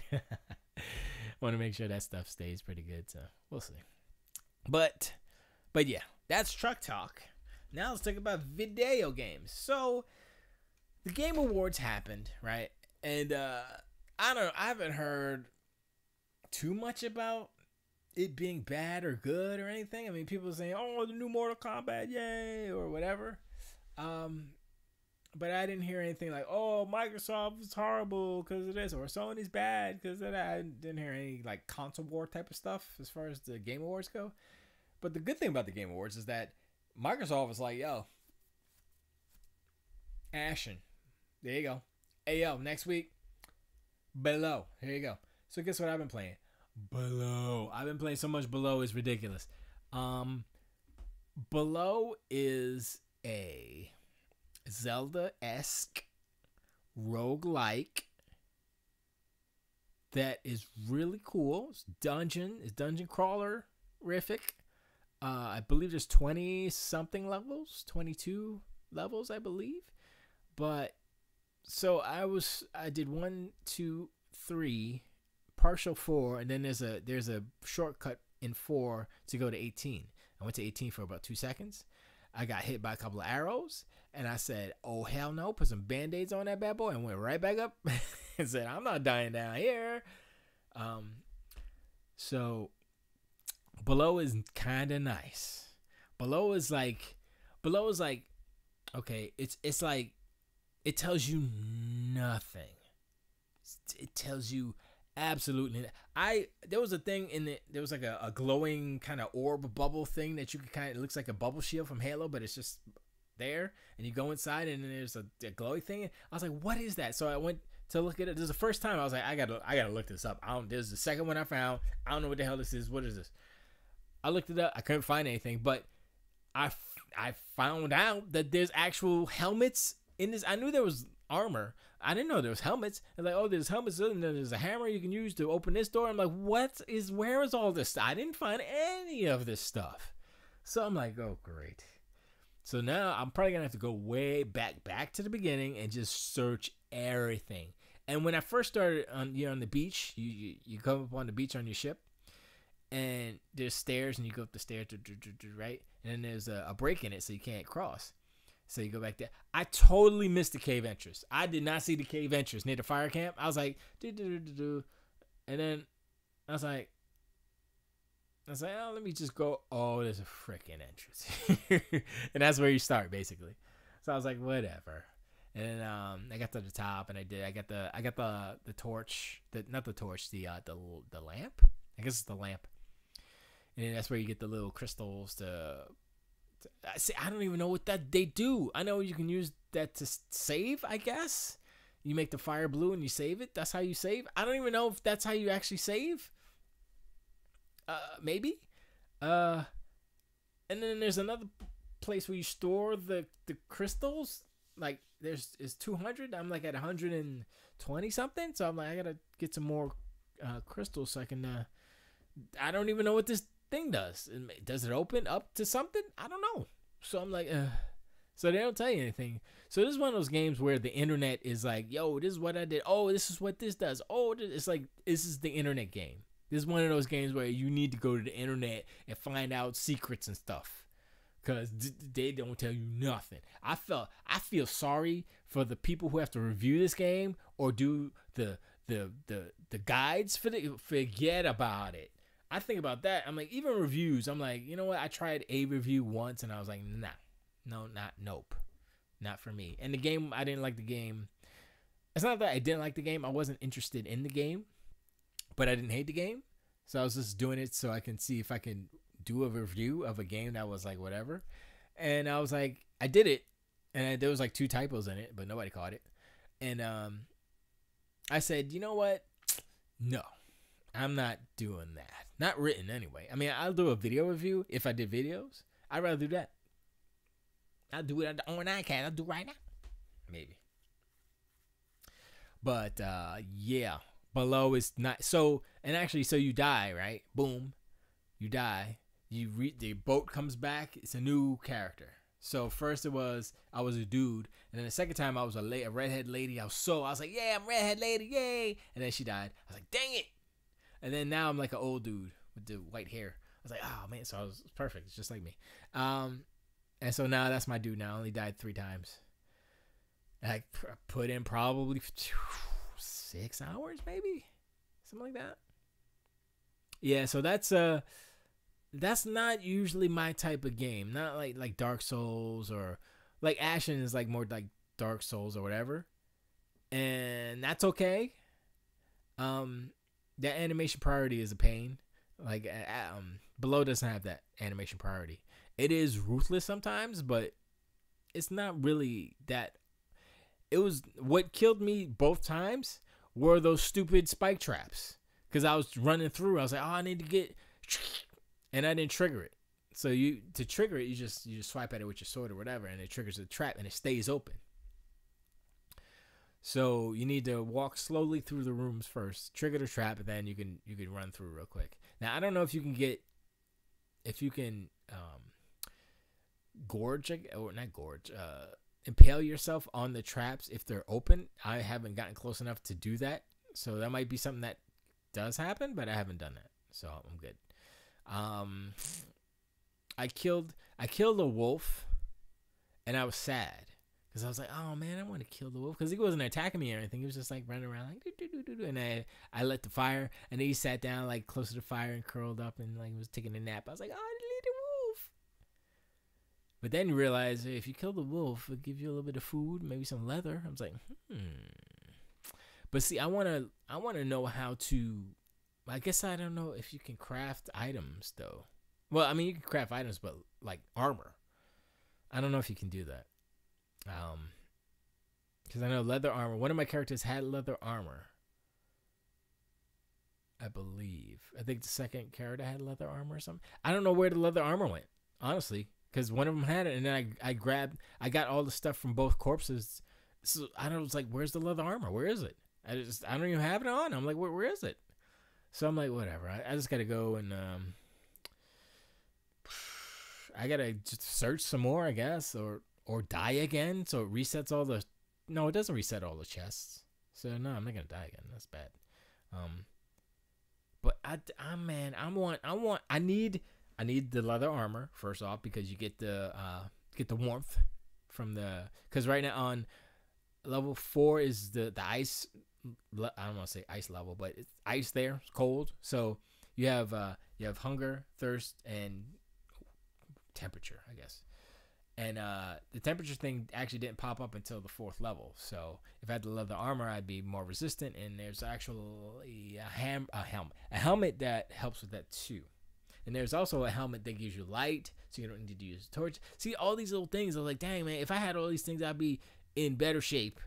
Want to make sure that stuff stays pretty good, so we'll see. But yeah, that's truck talk. Now let's talk about video games. So the Game Awards happened, right? And I haven't heard too much about it being bad or good or anything. People saying, "Oh, the new Mortal Kombat, yay!" or whatever. But I didn't hear anything like, "Oh, Microsoft is horrible because of this," or "Sony's bad because of that." I didn't hear any like console war type of stuff as far as the Game Awards go. But the good thing about the Game Awards is that Microsoft was like, "Yo, Ashen, there you go. Hey, yo, next week, Below, here you go." So guess what I've been playing? Below. I've been playing so much Below, it's ridiculous. Below is a Zelda-esque roguelike that is really cool. It's dungeon crawler-rific. I believe there's 20-something levels, 22 levels, I believe. But so I did 1, 2, 3, partial 4, and then there's a shortcut in 4 to go to 18. I went to 18 for about 2 seconds. I got hit by a couple of arrows, and I said, "Oh hell no!" Put some band-aids on that bad boy, and went right back up, and said, "I'm not dying down here." So Below is kind of nice. Below is like, okay, it's like, it tells you nothing. It tells you absolutely. There was a thing there was like a glowing kind of orb bubble thing that you could it looks like a bubble shield from Halo, but it's just there, and you go inside, and then there's a glowy thing. I was like, what is that? So I went to look at it. This is the first time I was like, I gotta look this up. This is the second one I found. I don't know what the hell this is. What is this? I looked it up. I couldn't find anything, but I found out that there's actual helmets in this. I knew there was armor. I didn't know there was helmets. And like, oh, there's helmets, and then there's a hammer you can use to open this door. I'm like, where is all this? I didn't find any of this stuff. So I'm like, oh, great. So now I'm probably gonna have to go way back to the beginning and just search everything. And when I first started on the beach, you come up on the beach on your ship, and there's stairs, and you go up the stairs, right? And then there's a break in it, so you can't cross. So you go back there. I totally missed the cave entrance. I did not see the cave entrance near the fire camp. I was like, and then I was like, I was like, oh, let me just go. Oh, there's a freaking entrance, and that's where you start basically. So I was like, whatever. And then I got to the top, and I got the torch, not the torch, the lamp. I guess it's the lamp, and then that's where you get the little crystals to see. I don't even know what that they do. I know you can use that to save. I guess you make the fire blue and you save it. That's how you save. I don't even know if that's how you actually save. Maybe. And then there's another place where you store the crystals. Like it's 200. I'm like at 120 something. So I'm like, I gotta get some more crystals so I can. I don't even know what this thing does. Does it open up to something? I don't know. So I'm like, so they don't tell you anything. So this is one of those games where the internet is like, yo, this is what I did. Oh, this is what this does. Oh, it's like this is the internet game. This is one of those games where you need to go to the internet and find out secrets and stuff, because they don't tell you nothing. I feel sorry for the people who have to review this game or do the guides for the. Forget about it. I think about that. I'm like, even reviews. I'm like, you know what? I tried a review once and I was like, nope, not for me. And the game, I didn't like the game. It's not that I didn't like the game. I wasn't interested in the game. But I didn't hate the game, so I was just doing it so I can see if I can do a review of a game that was like whatever. And I was like, I did it, and there was like 2 typos in it, but nobody caught it. And I said, you know what? No, I'm not doing that. Not written anyway. I mean, I'll do a video review if I did videos. I'd rather do that. I'll do it on iCat. I'll do it right now, maybe. But yeah. Below is not so, and actually, so you die, right? Boom, you die. The boat comes back. It's a new character. So first I was a dude, and then the second time I was a redhead lady. I was like, yeah, I'm redhead lady, yay! And then she died. I was like, dang it! And then now I'm like an old dude with the white hair. I was like, oh man, so it's perfect. It's just like me. And so now that's my dude. Now I only died 3 times. And I put in probably 6 hours, maybe something like that. Yeah, so that's not usually my type of game. Not like Dark Souls, or like Ashen is like more like Dark Souls or whatever, and that's okay. That animation priority is a pain. Like Below doesn't have that animation priority. It is ruthless sometimes, but it's not really that. It was what killed me both times were those stupid spike traps, because I was running through. I was like, oh, I need to get, and I didn't trigger it. So to trigger it, you just swipe at it with your sword or whatever, and it triggers the trap and it stays open. So you need to walk slowly through the rooms first, trigger the trap, and then you can run through real quick. Now I don't know if you can impale yourself on the traps if they're open. I haven't gotten close enough to do that, so that might be something that does happen, but I haven't done that, so I'm good. I killed a wolf, and I was sad because I was like, oh man, I want to kill the wolf, because he wasn't attacking me or anything. He was just like running around like do, and I lit the fire, and then he sat down like close to the fire and curled up and like was taking a nap. I was like, oh, I need a wolf. But then you realize, hey, if you kill the wolf, it'll give you a little bit of food, maybe some leather. I was like, But see, I wanna know how to. I guess I don't know if you can craft items though. Well, I mean, you can craft items, but like armor, I don't know if you can do that. Because I know leather armor. One of my characters had leather armor, I believe. I think the second character had leather armor or something. I don't know where the leather armor went, honestly, because one of them had it, and then I got all the stuff from both corpses. So I was like, where's the leather armor? Where is it? I don't even have it on. I'm like, where is it? So I'm like, whatever. I just gotta go and I gotta just search some more, I guess, or die again. So it resets all the. No, it doesn't reset all the chests. So no, I'm not gonna die again. That's bad. But I need the leather armor first off, because you get the warmth from the, because right now on level 4 is the ice. I don't want to say ice level, but it's ice there. It's cold. So you have You have hunger, thirst, and temperature, I guess. And the temperature thing actually didn't pop up until the 4th level. So if I had the leather armor, I'd be more resistant. And there's actually a helmet that helps with that too. And there's also a helmet that gives you light, so you don't need to use a torch. See, all these little things. I was like, dang, man, if I had all these things, I'd be in better shape.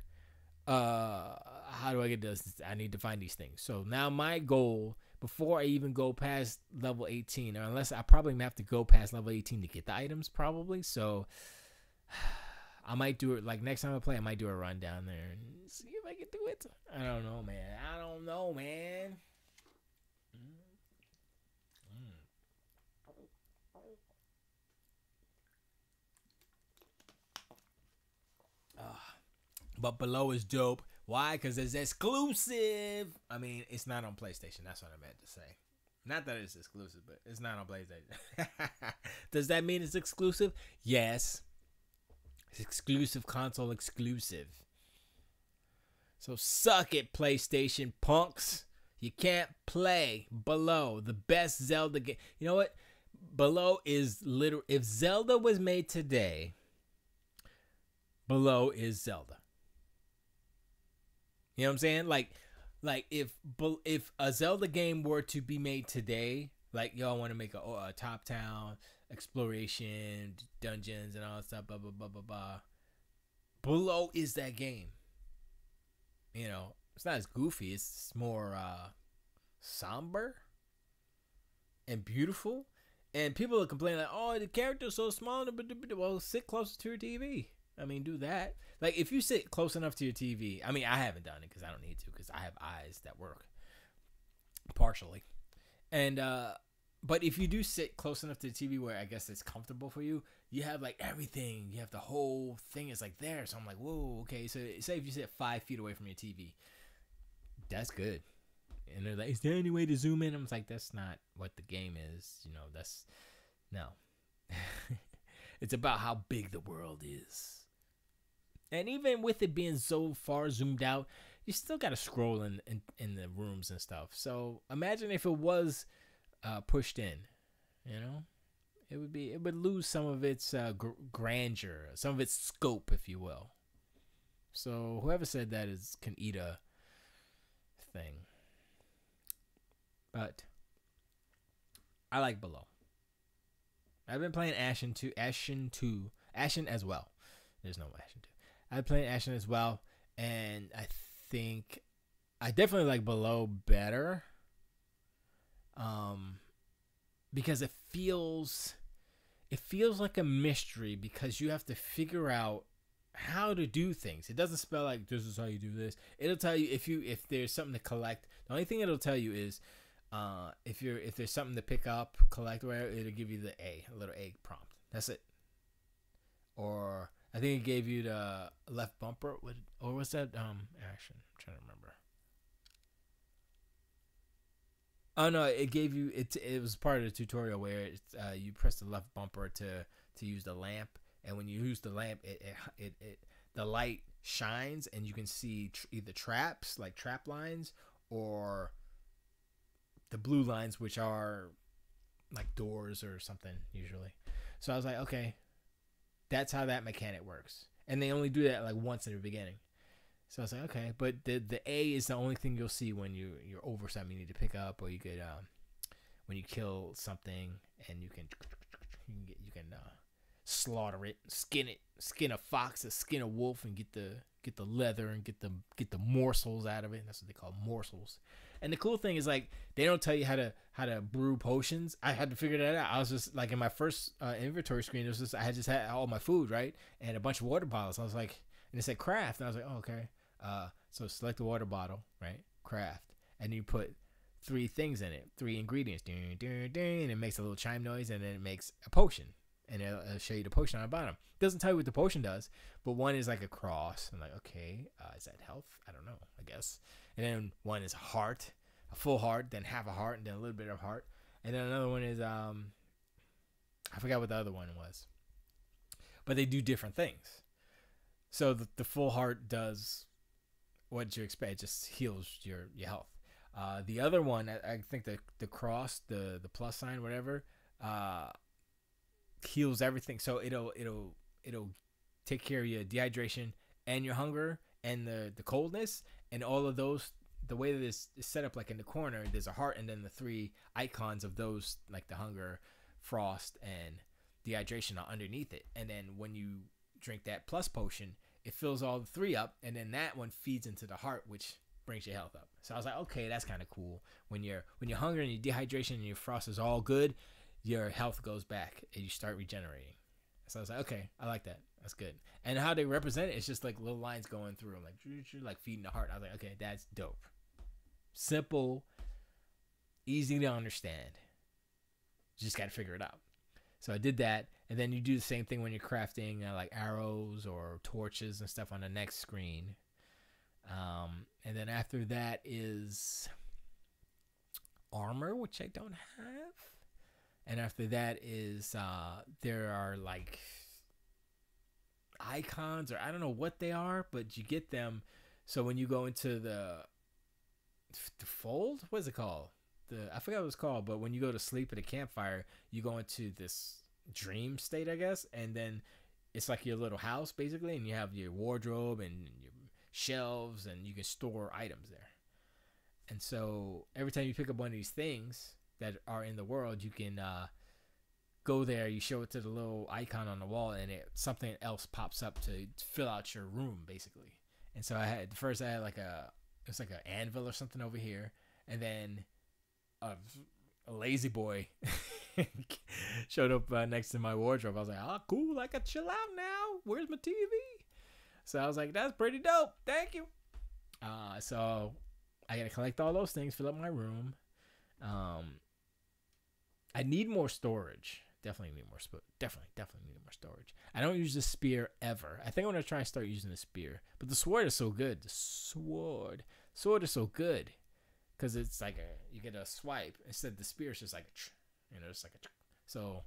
How do I get this? I need to find these things. So now my goal, before I even go past level 18, or unless I probably have to go past level 18 to get the items, probably. So I might do it, like next time I play, I might do a run down there and see if I can do it. I don't know, man. But Below is dope. Why? Because it's exclusive. I mean, it's not on PlayStation. That's what I meant to say. Not that it's exclusive, but it's not on PlayStation. Does that mean it's exclusive? Yes. It's exclusive, console exclusive. So suck it, PlayStation punks. You can't play Below, the best Zelda game. You know what? Below is literal. If Zelda was made today, Below is Zelda. You know what I'm saying? Like if a Zelda game were to be made today, like y'all want to make a top town exploration, dungeons, and all that stuff, blah blah blah blah blah. Below is that game. You know, it's not as goofy. It's more somber and beautiful. And people are complaining like, "Oh, the character's so small." Well, sit closer to your TV. I mean, do that. Like, if you sit close enough to your TV, I mean, I haven't done it because I don't need to, because I have eyes that work partially. And but if you do sit close enough to the TV where I guess it's comfortable for you, you have like everything. You have the whole thing is like there. So I'm like, whoa, okay. So say if you sit 5 feet away from your TV, that's good. And they're like, is there any way to zoom in? I'm like, that's not what the game is. You know, that's no. It's about how big the world is. And even with it being so far zoomed out, you still got to scroll in the rooms and stuff. So imagine if it was pushed in, you know, it would lose some of its grandeur, some of its scope, if you will. So whoever said that can eat a thing. But I like Below. I've been playing Ashen as well. There's no Ashen 2. I've played Ashen as well, and I think I definitely like Below better. Because it feels like a mystery, because you have to figure out how to do things. It doesn't spell like this is how you do this. It'll tell you if there's something to collect. The only thing it'll tell you is if there's something to pick up, collect, or whatever, it'll give you a little A prompt. That's it. Or I think it gave you the left bumper or what's that action? I'm trying to remember. Oh no, it gave you it was part of the tutorial where you press the left bumper to use the lamp, and when you use the lamp, it the light shines and you can see either traps, like trap lines, or the blue lines, which are like doors or something usually. So I was like, okay, that's how that mechanic works. And they only do that like once in the beginning. So I was like, okay, but the A is the only thing you'll see when you're over something you need to pick up, or you could when you kill something and you can slaughter it, skin a fox, skin a wolf, and get the leather and get the morsels out of it. And that's what they call morsels. And the cool thing is, like, they don't tell you how to brew potions. I had to figure that out. I was just like, in my first inventory screen, it was just I had all my food, right, and a bunch of water bottles. I was like, and it said craft, and I was like, oh, okay. So select the water bottle, right? Craft, and you put 3 things in it, 3 ingredients, and it makes a little chime noise, and then it makes a potion, and it'll show you the potion on the bottom. It doesn't tell you what the potion does, but one is like a cross. I'm like, okay, is that health? I don't know, I guess. And then one is a heart, a full heart, then half a heart, and then a little bit of heart. And then another one is I forgot what the other one was, but they do different things. So the full heart does what you expect. It just heals your health. The other one, I think the cross, the plus sign, whatever, uh, heals everything. So it'll take care of your dehydration and your hunger and the coldness and all of those. The way that it's set up, like in the corner, there's a heart and then the three icons of those, like the hunger, frost, and dehydration are underneath it. And then when you drink that plus potion, it fills all the three up, and then that one feeds into the heart, which brings your health up. So I was like, okay, that's kind of cool. When your hunger and your dehydration and your frost is all good, your health goes back and you start regenerating. So I was like, okay, I like that. That's good. And how they represent it, it's just like little lines going through, like feeding the heart. I was like, okay, that's dope. Simple, easy to understand. Just got to figure it out. So I did that, and then you do the same thing when you're crafting like arrows or torches and stuff on the next screen. And then after that is armor, which I don't have. And after that is there are like icons, or I don't know what they are, but you get them. So when you go into the fold, what is it called? I forgot what it's called, but when you go to sleep at a campfire, you go into this dream state, I guess, and then it's like your little house basically, and you have your wardrobe and your shelves, and you can store items there. And so every time you pick up one of these things that are in the world, you can go there, you show it to the little icon on the wall, and something else pops up to fill out your room basically. And so I had like it's like an anvil or something over here, and then a lazy boy showed up next to my wardrobe. I was like, oh, cool, I can chill out now. Where's my TV? So I was like, that's pretty dope. Thank you. So I got to collect all those things, fill up my room. I need more storage. Definitely need more definitely need more storage. I don't use the spear ever. I think I'm going to try and start using the spear. But the sword is so good. The sword is so good. Because it's like you get a swipe. Instead, the spear is just like, it's like a. So,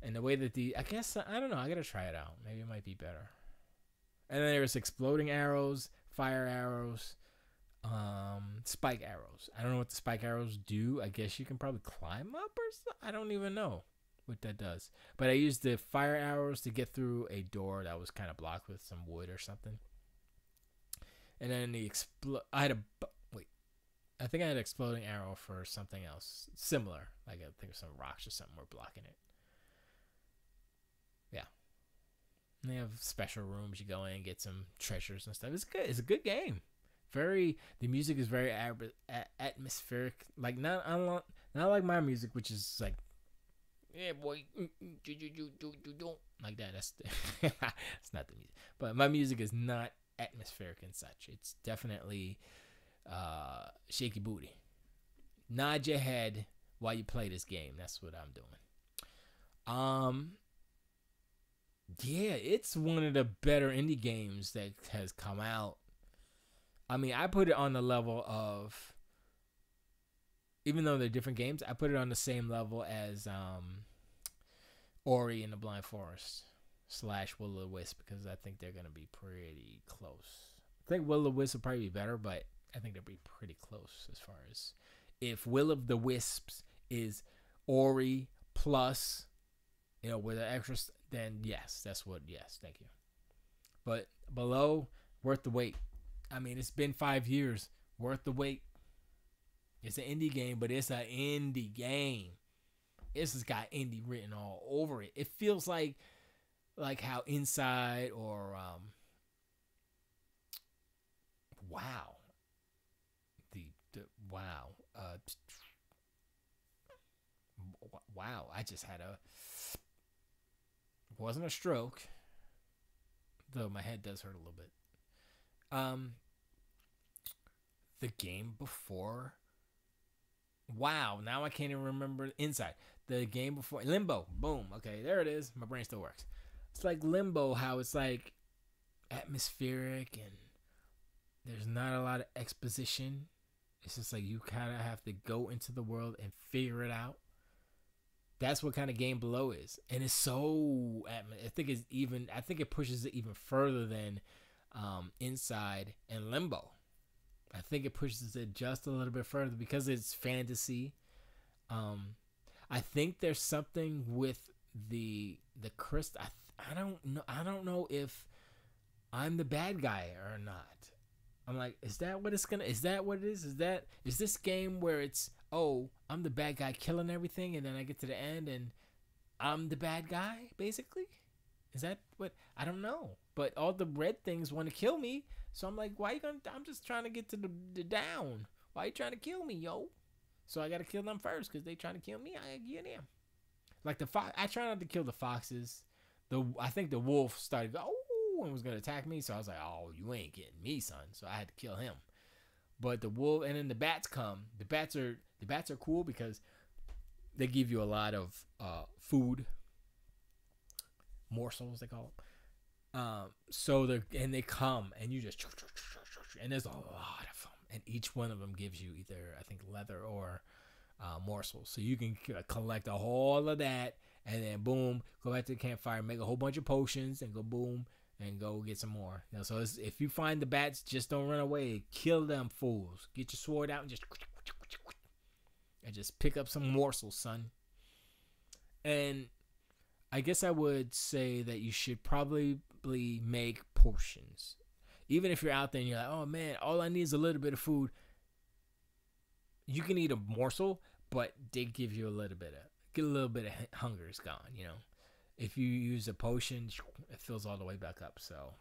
and the way that I guess, I don't know. I got to try it out. Maybe it might be better. And then there's exploding arrows, fire arrows, spike arrows. I don't know what the spike arrows do. I guess you can probably climb up or something. I don't even know what that does. But I used the fire arrows to get through a door that was kind of blocked with some wood or something. And then I think I had an exploding arrow for something else similar. Like I think some rocks or something were blocking it. Yeah. And they have special rooms you go in and get some treasures and stuff. It's good. It's a good game. The music is very atmospheric. Like not like my music, which is like, yeah, boy, like that. That's it's not the music. But my music is not atmospheric and such. It's definitely shaky booty. Nod your head while you play this game. That's what I'm doing. Yeah, it's one of the better indie games that has come out. I mean, I put it on the level of, even though they're different games, I put it on the same level as Ori and the Blind Forest / Will-O-the-Wisp, because I think they're going to be pretty close. I think Will-O-the-Wisp will probably be better, but I think they'll be pretty close as far as, if Will-O-the-Wisps is Ori plus, with an extra, then yes, thank you. But below, worth the wait. I mean, it's been 5 years, worth the wait. It's an indie game, but it's an indie game. It's just got indie written all over it. It feels like how Inside or wow. Wow. I just had wasn't a stroke, though my head does hurt a little bit. The game before. Wow, now I can't even remember Inside. The game before Limbo. Boom. Okay, there it is. My brain still works. It's like Limbo, how it's like atmospheric and there's not a lot of exposition. It's just like you kind of have to go into the world and figure it out. That's what kind of game Below is, and it's so. I think it pushes it even further than Inside and Limbo. I think it pushes it just a little bit further because it's fantasy. Um, I think there's something with the crystal. I don't know. I don't know if I'm the bad guy or not. I'm like, is that what it's gonna? Is that what it is? Is this game where it's, oh, I'm the bad guy killing everything, and then I get to the end and I'm the bad guy basically? Is that what? I don't know. But all the red things want to kill me, so I'm like, why you gonna? I'm just trying to get to the down. Why you trying to kill me, yo? So I gotta kill them first because they trying to kill me. I gotta get them. Like the fox, I try not to kill the foxes. I think the wolf started and was gonna attack me, so I was like, oh, you ain't getting me, son. So I had to kill him. But the wolf and then the bats come. The bats are cool because they give you a lot of food morsels, they call them. So they come and you just, and there's a lot of them, and each one of them gives you either, I think, leather or morsels. So you can collect a whole of that, and then boom, go back to the campfire, make a whole bunch of potions, and go boom, and go get some more. You know, so if you find the bats, just don't run away. Kill them fools. Get your sword out and just pick up some morsels, son. And I guess I would say that you should probably make potions. Even if you're out there and you're like, oh man, all I need is a little bit of food. You can eat a morsel, but they give you a little bit of hunger is gone, you know. If you use a potion, it fills all the way back up. So,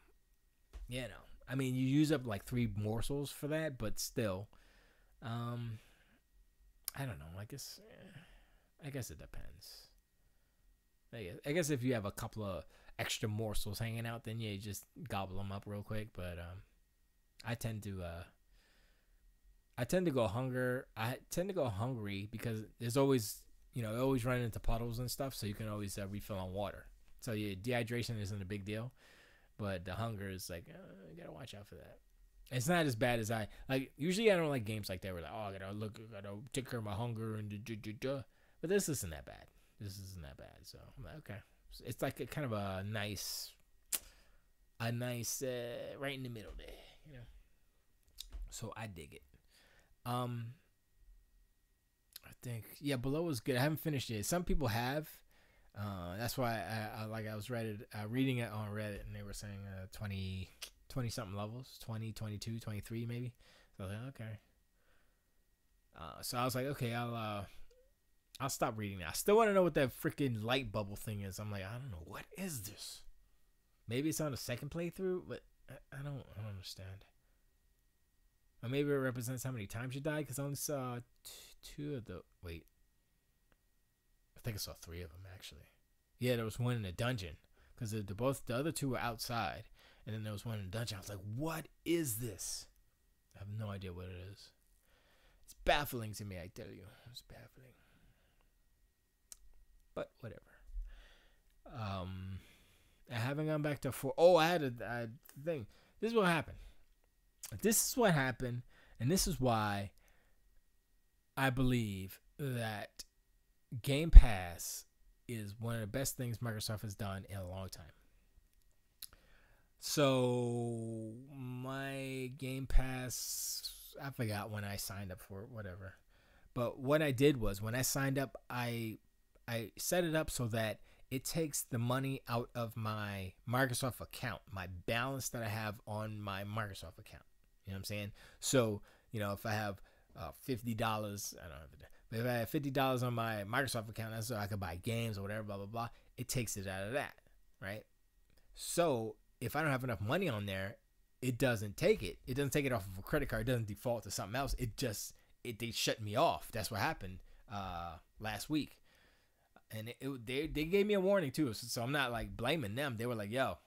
you know, I mean, you use up like 3 morsels for that, but still, I don't know. I guess it depends. I guess if you have a couple of extra morsels hanging out, then yeah, you just gobble them up real quick. But I tend to go hungry because there's always, you know, always run into puddles and stuff, so you can always refill on water. So yeah, dehydration isn't a big deal, but the hunger is like, you gotta watch out for that. It's not as bad as I like. Usually I don't like games like that where like, oh, I gotta take care of my hunger and but this isn't that bad. So I'm like, okay, it's like a kind of a nice right in the middle there, you know. So I dig it. I think below is good. I haven't finished it. Some people have. That's why I was reading it on Reddit, and they were saying 20 something levels, 20, 22, 23 maybe. So I was like, okay. So I was like, okay, I'll stop reading that. I still want to know what that freaking light bubble thing is. I'm like, I don't know, what is this? Maybe it's on the second playthrough, but I don't understand. Or maybe it represents how many times you died, because I only saw 2 of the... Wait. I think I saw 3 of them, actually. Yeah, there was one in a dungeon, because the other 2 were outside, and then there was one in a dungeon. I was like, what is this? I have no idea what it is. It's baffling to me, I tell you. It's baffling. But whatever. I haven't gone back to 4. Oh, I had a thing. This is what happened. And this is why I believe that Game Pass is one of the best things Microsoft has done in a long time. So my Game Pass, I forgot when I signed up for it, whatever. But what I did was, when I signed up, I set it up so that it takes the money out of my Microsoft account, my balance that I have on my Microsoft account. You know what I'm saying? So, you know, if I have $50, I don't have it. But if I have $50 on my Microsoft account, that's so I could buy games or whatever, blah, blah, blah. It takes it out of that, right? So if I don't have enough money on there, it doesn't take it. It doesn't take it off of a credit card. It doesn't default to something else. They shut me off. That's what happened last week. And they gave me a warning too. So I'm not like blaming them. They were like, yo,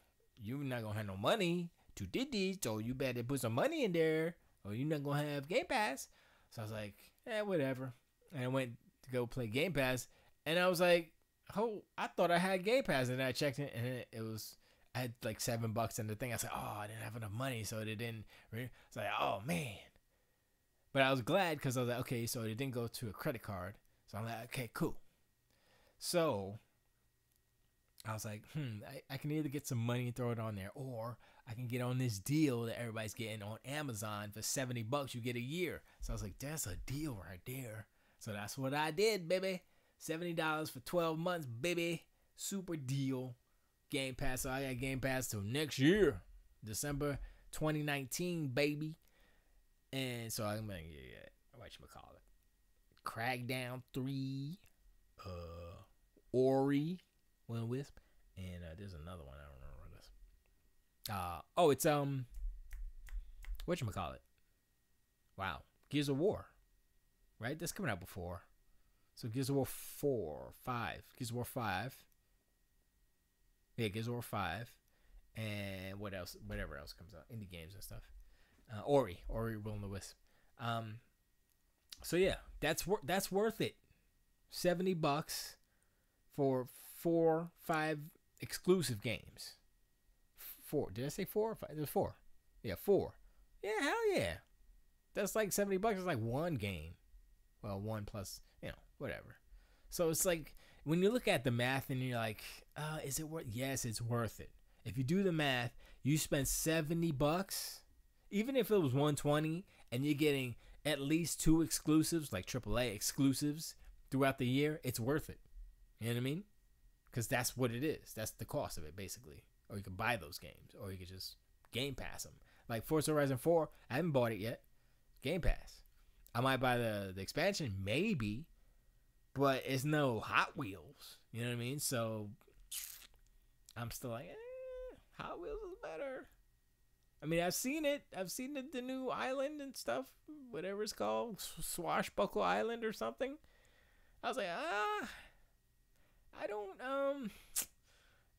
you're not going to have no money to did these, so you better put some money in there or you're not going to have Game Pass. So I was like, whatever. And I went to go play Game Pass, and I was like, oh, I thought I had Game Pass, and then I checked it, and it was, I had like $7 in the thing. I said, oh, I didn't have enough money, so it didn't. It's like, oh man. But I was glad because I was like, okay, so it didn't go to a credit card. So I'm like, okay, cool. So I was like, I can either get some money and throw it on there, or I can get on this deal that everybody's getting on Amazon for $70. You get a year. So I was like, that's a deal right there. So that's what I did, baby. $70 for 12 months, baby. Super deal. Game Pass. So I got Game Pass till next year, December 2019, baby. And so I'm gonna get whatchamacallit, Crackdown 3, Ori, Will Wisp, and there's another one I don't remember what it is. It's whatchamacallit. Wow, Gears of War, right? That's coming out before. So Gears of War 4, 5, Gears of War 5. Yeah, Gears of War 5, and what else? Whatever else comes out, indie games and stuff. Ori, Will and the Wisp. So yeah, that's worth it. $70 for 4-5 exclusive games. 4? Did I say 4 or 5? There's 4. Yeah, 4. Yeah, hell yeah. That's like $70. It's like one game. Well, one plus, whatever. So it's like when you look at the math and you're like, is it worth? Yes, it's worth it. If you do the math, you spend $70. Even if it was $120 and you're getting at least 2 exclusives, like AAA exclusives throughout the year, it's worth it. You know what I mean? Because that's what it is. That's the cost of it, basically. Or you can buy those games, or you can just Game Pass them. Like Forza Horizon 4, I haven't bought it yet. Game Pass. I might buy the expansion, maybe, but it's no Hot Wheels. You know what I mean? So I'm still like, Hot Wheels is better. I mean, I've seen it. I've seen the new island and stuff, whatever it's called, Swashbuckle Island or something. I was like, I don't,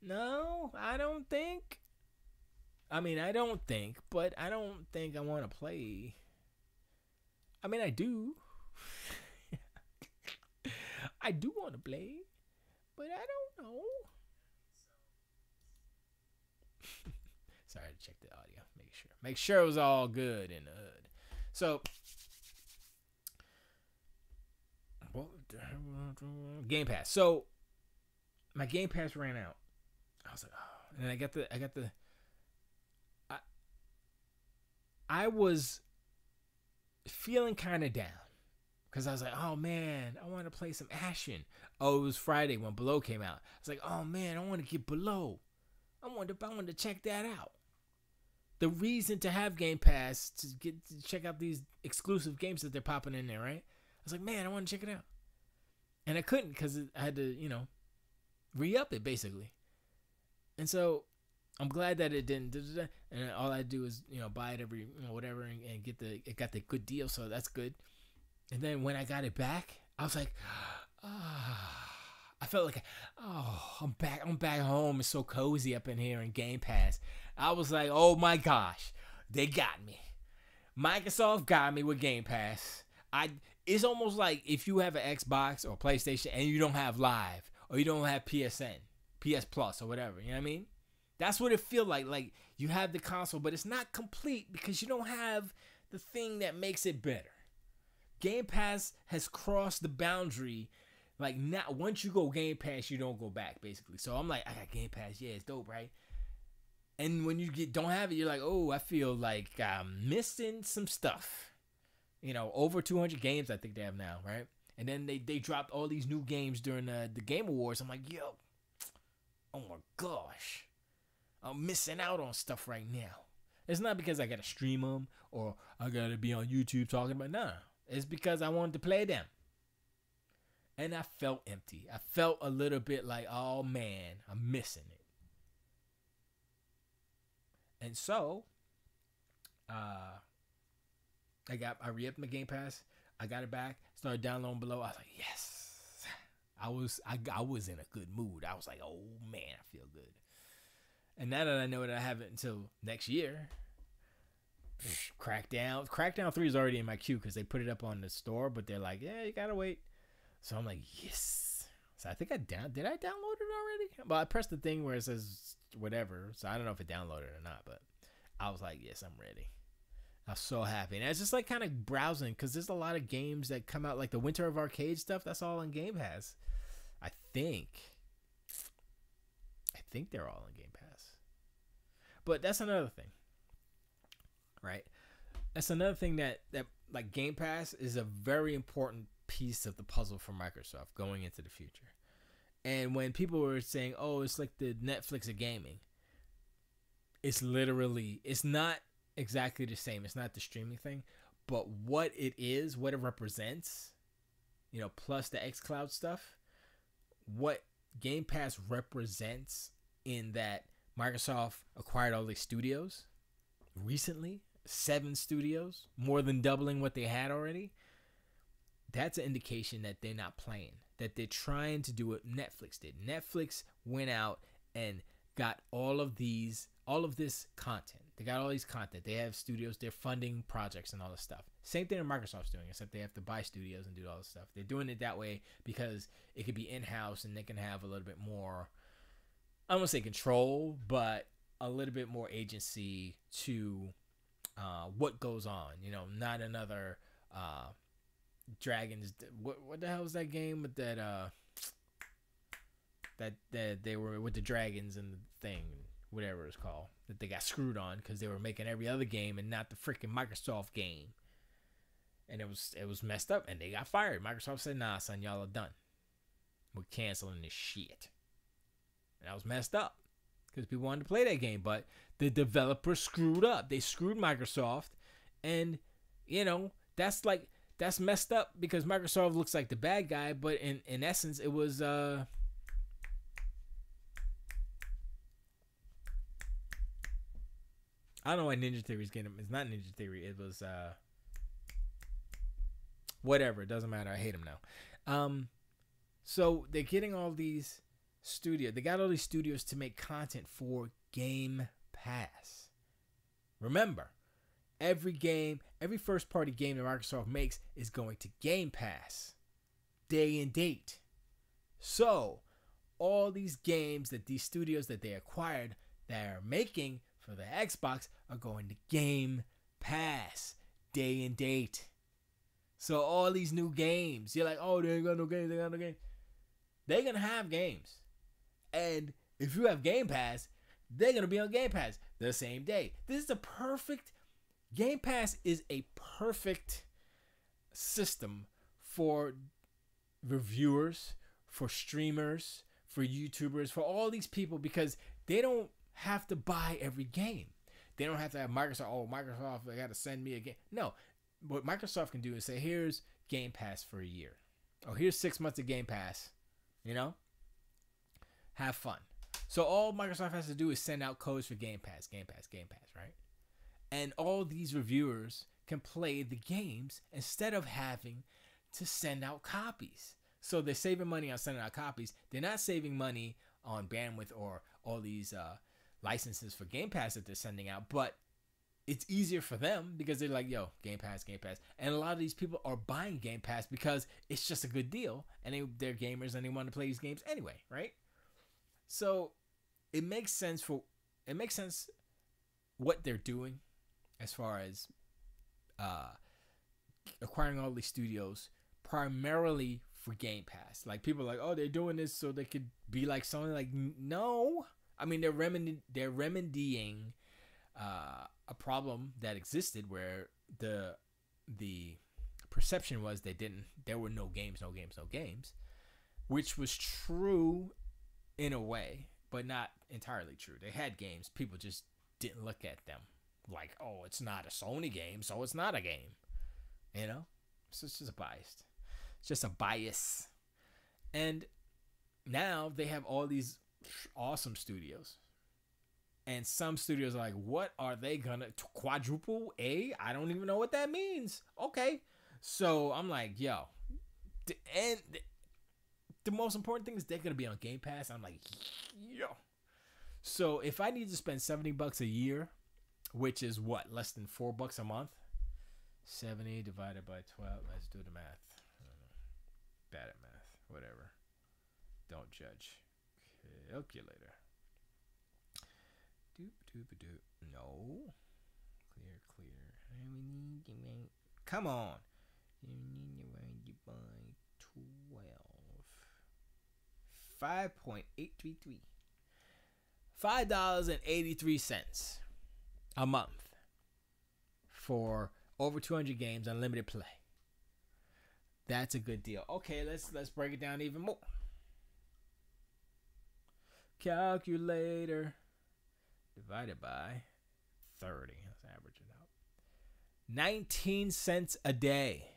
no, I don't think. I mean, I don't think, but I don't think I want to play. I mean, I do. I do want to play, but I don't know. Sorry, I had to check the audio. Make sure it was all good in the hood. So, Game Pass. So, my Game Pass ran out. I was like, oh, and I was feeling kind of down because I was like, oh man, I want to play some Ashen. Oh, it was Friday when Below came out. I was like, oh man, I want to get Below. I wanted to check that out. The reason to have Game Pass to check out these exclusive games that they're popping in there, right? I was like, man, I want to check it out, and I couldn't because I had to, re-up it basically. And so I'm glad that it didn't. And all I do is buy it every whatever and it got the good deal, so that's good. And then when I got it back, I was like, I felt like, I'm back home. It's so cozy up in here in Game Pass. I was like, oh my gosh, they got me. Microsoft got me with Game Pass. It's almost like if you have an Xbox or PlayStation and you don't have Live or you don't have PSN, PS Plus or whatever, you know what I mean? That's what it feels like. Like you have the console, but it's not complete because you don't have the thing that makes it better. Game Pass has crossed the boundary. Like now, once you go Game Pass, you don't go back, basically. So I'm like, I got Game Pass. Yeah, it's dope, right? And when you don't have it, you're like, oh, I feel like I'm missing some stuff. Over 200 games I think they have now, right? And then they dropped all these new games during the Game Awards. I'm like, yo, oh my gosh, I'm missing out on stuff right now. It's not because I gotta stream them or I gotta be on YouTube talking about. Nah, it's because I wanted to play them. And I felt empty. I felt a little bit like, oh man, I'm missing it. And so, I re-upped my Game Pass. I got it back. Started downloading Below. I was like, yes. I was in a good mood. I was like, oh man, I feel good. And now that I know that I have it until next year, Crackdown 3 is already in my queue because they put it up on the store, but they're like, yeah, you gotta wait. So I'm like, yes. So I think did I download it already? Well, I pressed the thing where it says whatever, so I don't know if it downloaded or not, but I was like, yes, I'm ready. I was so happy. And I was just like kind of browsing because there's a lot of games that come out, like the Winter of Arcade stuff. That's all on Game Pass. I think they're all on Game Pass. But that's another thing, right? That's another thing that like Game Pass is a very important piece of the puzzle for Microsoft going into the future. And when people were saying, "Oh, it's like the Netflix of gaming," it's not exactly the same. It's not the streaming thing, but what it is, what it represents, plus the xCloud stuff, what Game Pass represents in that Microsoft acquired all these studios recently, 7 studios, more than doubling what they had already. That's an indication that they're not playing, that they're trying to do what Netflix did. Netflix went out and got all of this content. They got all these content. They have studios. They're funding projects and all this stuff. Same thing that Microsoft's doing, except they have to buy studios and do all this stuff. They're doing it that way because it could be in-house and they can have a little bit more, I don't want to say control, but a little bit more agency to what goes on. Not another Dragons. What the hell was that game with that they were with the dragons and the thing, whatever it's called, that they got screwed on because they were making every other game and not the freaking Microsoft game, and it was messed up and they got fired. Microsoft said, "Nah, son, y'all are done. We're canceling this shit." And that was messed up because people wanted to play that game, but the developers screwed up. They screwed Microsoft, and that's messed up because Microsoft looks like the bad guy, but in essence, it was I don't know why Ninja Theory's getting him. It's not Ninja Theory. It was whatever. It doesn't matter. I hate him now. So they're getting all these studios. They got all these studios to make content for Game Pass. Remember, every first party game that Microsoft makes is going to Game Pass, day and date. So all these games that these studios that they acquired that are making for the Xbox are going to Game Pass, day and date. So all these new games, you're like, "Oh, they ain't got no games, they got no games." They're going to have games. And if you have Game Pass, they're going to be on Game Pass the same day. Game Pass is a perfect system for reviewers, for streamers, for YouTubers, for all these people, because they don't have to buy every game. They don't have to have Microsoft. "Oh, Microsoft, they got to send me a game." No, what Microsoft can do is say, "Here's Game Pass for a year. Oh, here's 6 months of Game Pass. Have fun." So all Microsoft has to do is send out codes for Game Pass, right? And all these reviewers can play the games instead of having to send out copies. So they're saving money on sending out copies. They're not saving money on bandwidth or all these licenses for Game Pass that they're sending out, but it's easier for them because they're like, "Yo, Game Pass. And a lot of these people are buying Game Pass because it's just a good deal, and they're gamers and they want to play these games anyway, right? So it makes sense what they're doing as far as acquiring all these studios primarily for Game Pass. Like, people are like, "Oh, they're doing this so they could be like Sony." Like, no. I mean, they're remedying a problem that existed where the perception was there were no games, which was true in a way, but not entirely true. They had games, people just didn't look at them like, "Oh, it's not a Sony game, so it's not a game." So it's just a bias. And now they have all these awesome studios. And some studios are like, "What are they gonna quadruple A? I don't even know what that means." Okay. So I'm like, yo. And the most important thing is they're gonna be on Game Pass. I'm like, yo. So if I need to spend $70 a year, which is what, less than $4 a month? 70 divided by 12. Let's do the math. I don't know. Bad at math. Whatever. Don't judge. Calculator. Doop. No. Clear. Come on. You need to divide by 12. 5.833. $5.83 a month for over 200 games, unlimited play. That's a good deal. Okay, let's break it down even more. Calculator divided by 30. Let's average it out. 19 cents a day.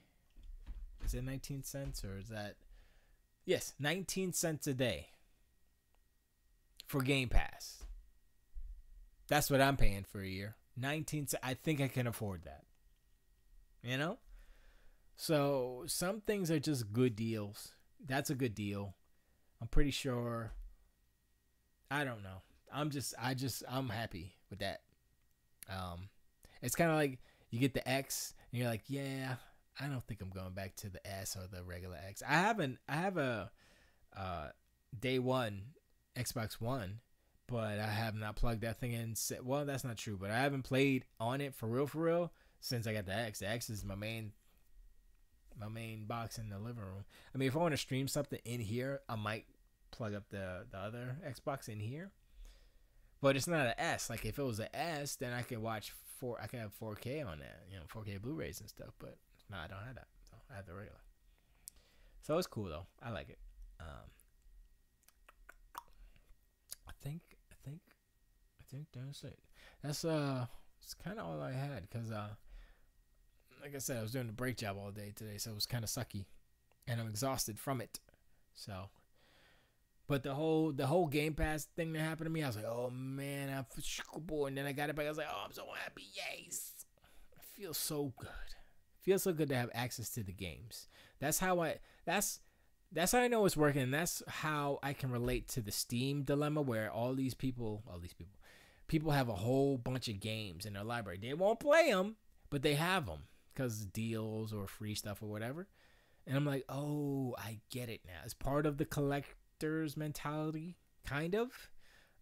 Is it 19 cents or is that? Yes, 19 cents a day for Game Pass. That's what I'm paying for a year. 19 cents. I think I can afford that. You know? So some things are just good deals. That's a good deal. I'm pretty sure. I don't know. I'm happy with that. It's kind of like you get the X and you're like, yeah, I don't think I'm going back to the S or the regular X. I have a day one Xbox One, but I have not plugged that thing in. Well, that's not true, but I haven't played on it for real since I got the X. The X is my main box in the living room. I mean, if I want to stream something in here, I might plug up the other Xbox in here. But it's not an S. Like if it was an S, then I could watch I can have 4K on that, 4K Blu-rays and stuff. But no, I don't have that. So I have the regular. So it's cool though. I like it. I think that's it. That's it's kind of all I had because like I said, I was doing the brake job all day today, so it was kind of sucky, and I'm exhausted from it. So, but the whole Game Pass thing that happened to me, I was like, oh man, I'm bored. And then I got it back. I was like, oh, I'm so happy, yes! It feels so good. It feels so good to have access to the games. That's how I know it's working. And that's how I can relate to the Steam dilemma, where people have a whole bunch of games in their library. They won't play them, but they have them because deals or free stuff or whatever. And I'm like, oh, I get it now. It's part of the collector's mentality, kind of.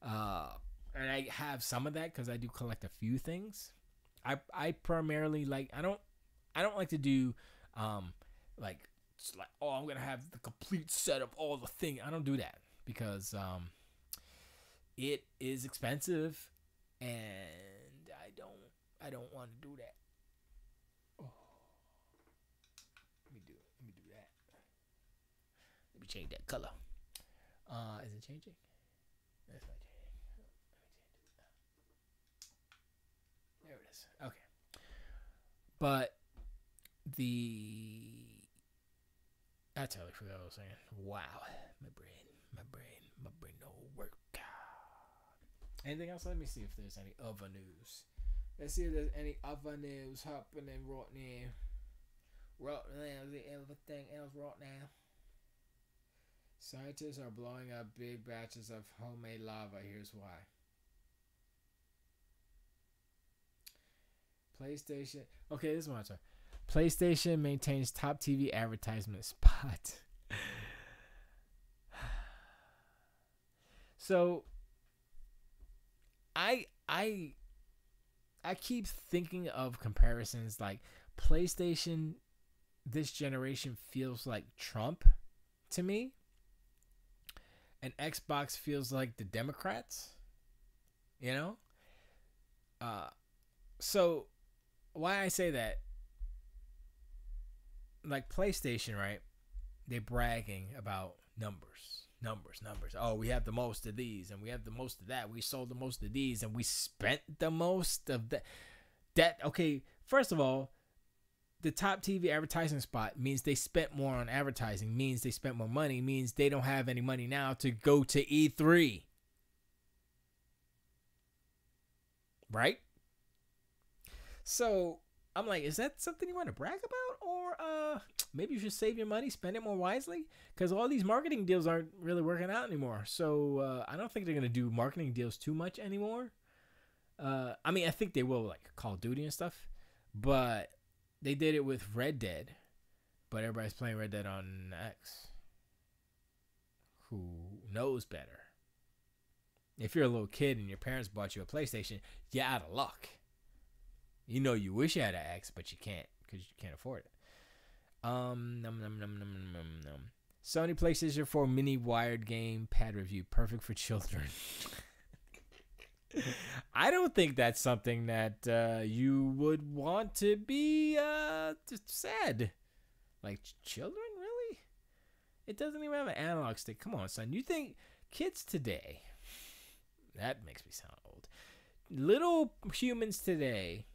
And I have some of that because I do collect a few things. I primarily like, I don't like to do like I'm gonna have the complete set of all the things. I don't do that because it is expensive, and I don't want to do that. Let me do that. Let me change that color. Is it changing? It's not changing. There it is. Okay. But I totally forgot what I was saying. Wow. My brain don't work. Anything else? Let me see if there's any other news. Let's see if there's any other news happening right now. Everything else right now. Scientists are blowing up big batches of homemade lava. Here's why. PlayStation. Okay, this is my turn. PlayStation maintains top TV advertisement spot. So I keep thinking of comparisons like PlayStation this generation feels like Trump to me, and Xbox feels like the Democrats, so why I say that, like PlayStation, right? They're bragging about numbers. Oh, we have the most of these, and we have the most of that. We sold the most of these, and we spent the most of that. Okay, first of all, the top TV advertising spot means they spent more on advertising, means they spent more money, means they don't have any money now to go to E3. Right? So I'm like, is that something you want to brag about? Or maybe you should save your money, spend it more wisely? Because all these marketing deals aren't really working out anymore. So I don't think they're going to do marketing deals too much anymore. I mean, I think they will, like Call of Duty and stuff. But they did it with Red Dead. But everybody's playing Red Dead on X. Who knows better? If you're a little kid and your parents bought you a PlayStation, you're out of luck. You wish you had an X, but you can't because you can't afford it. Sony PlayStation 4 mini wired game pad review, perfect for children. I don't think that's something that you would want to be sad. Like children, really? It doesn't even have an analog stick. Come on, son. You think kids today? That makes me sound old. Little humans today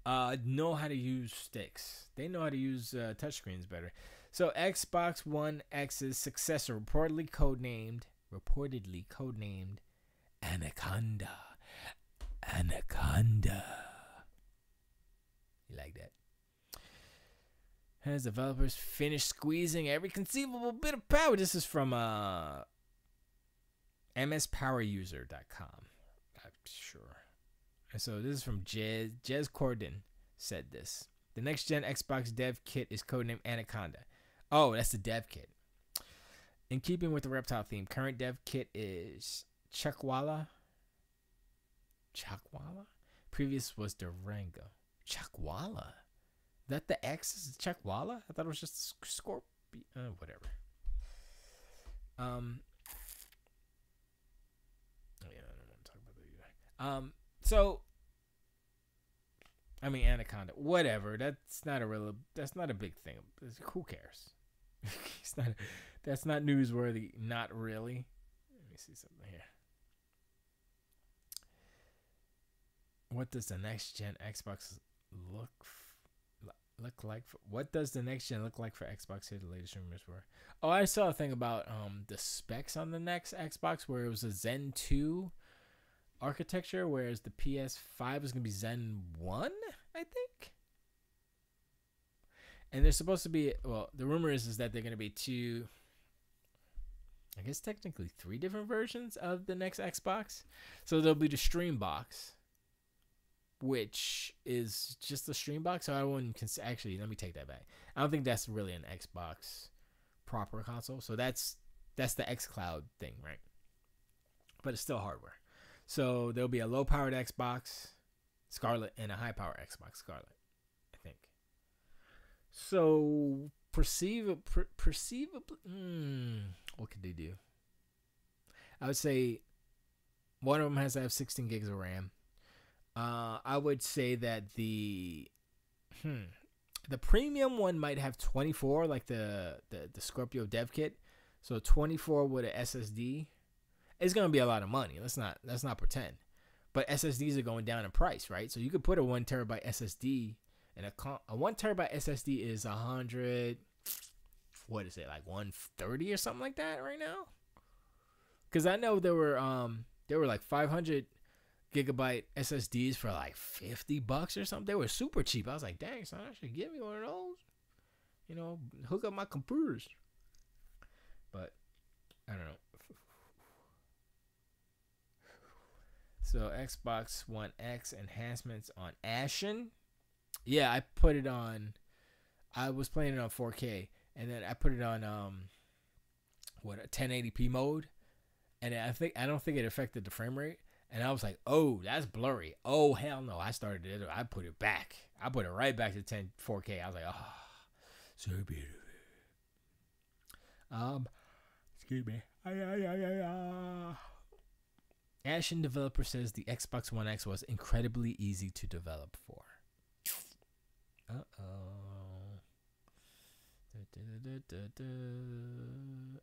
know how to use sticks. They know how to use touchscreens better. So Xbox One X's successor, reportedly codenamed Anaconda. Anaconda. You like that? As developers finish squeezing every conceivable bit of power. This is from mspoweruser.com. I'm sure. And so this is from Jez Corden said this. The next gen Xbox dev kit is codenamed Anaconda. Oh, that's the dev kit. In keeping with the reptile theme, current dev kit is Chakwala. Previous was Durango. Chakwala. That the X is Chakwala? I thought it was just Scorpion. Whatever. Yeah, I don't want to talk about that either. So, I mean, Anaconda. Whatever. That's not a big thing. Who cares? That's not newsworthy. Not really. Let me see something here. What does the next gen Xbox look like? What does the next gen look like for Xbox? Here, the latest rumors were. Oh, I saw a thing about the specs on the next Xbox where it was a Zen 2 architecture, whereas the PS5 is gonna be Zen 1, I think. And there's supposed to be, well, the rumor is that they're gonna be two, I guess technically 3 different versions of the next Xbox. So there'll be the Stream Box, which is just the Stream Box. So I wouldn't actually, let me take that back. I don't think that's really an Xbox proper console. So that's the xCloud thing, right? But it's still hardware. So there'll be a low-powered Xbox Scarlet and a high-powered Xbox Scarlet, I think. So perceivably, what could they do? I would say one of them has to have 16 gigs of RAM. I would say that the premium one might have 24, like the Scorpio dev kit. So 24 with an SSD. It's gonna be a lot of money. Let's not pretend. But SSDs are going down in price, right? So you could put a 1 terabyte SSD, and a 1 terabyte SSD is 100. What is it, like 130 or something like that right now? Because I know there were like 500 gigabyte SSDs for like $50 or something. They were super cheap. I was like, dang, son, I should give me one of those. You know, hook up my computers. But I don't know. So Xbox One X enhancements on Ashen. Yeah, I put it on. I was playing it on 4K, and then I put it on a 1080p mode, and I don't think it affected the frame rate. And I was like, oh, that's blurry. Oh, hell no. I started it. I put it back. I put it right back to 4K. I was like, oh, so beautiful. Excuse me. Ashen developer says the Xbox One X was incredibly easy to develop for.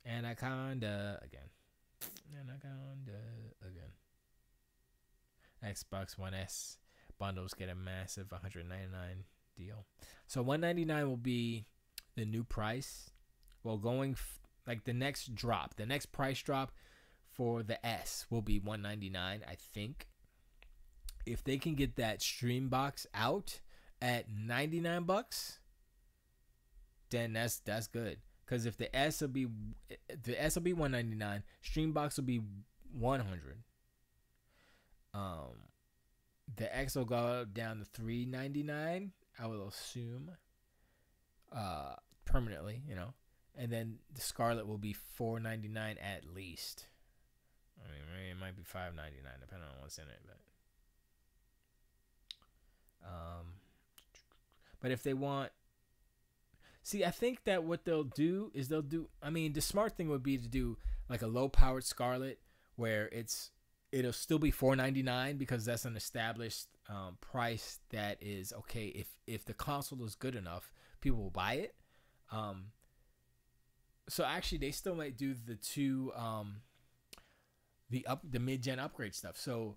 Anaconda again. Xbox One S bundles get a massive $199 deal. So $199 will be the new price. Well, like the next price drop for the S will be $199, I think. If they can get that Stream Box out at $99, then that's good. Because if the S will be $199, Stream Box will be $100. The X will go down to $399, I will assume, permanently, you know, and then the Scarlet will be $499 at least. I mean, maybe it might be $599 depending on what's in it, but if they want, see, I think that what they'll do is I mean, the smart thing would be to do like a low-powered Scarlet where it's it'll still be $499 because that's an established price that is okay. If the console is good enough, people will buy it. So actually, they still might do the two the mid-gen upgrade stuff. So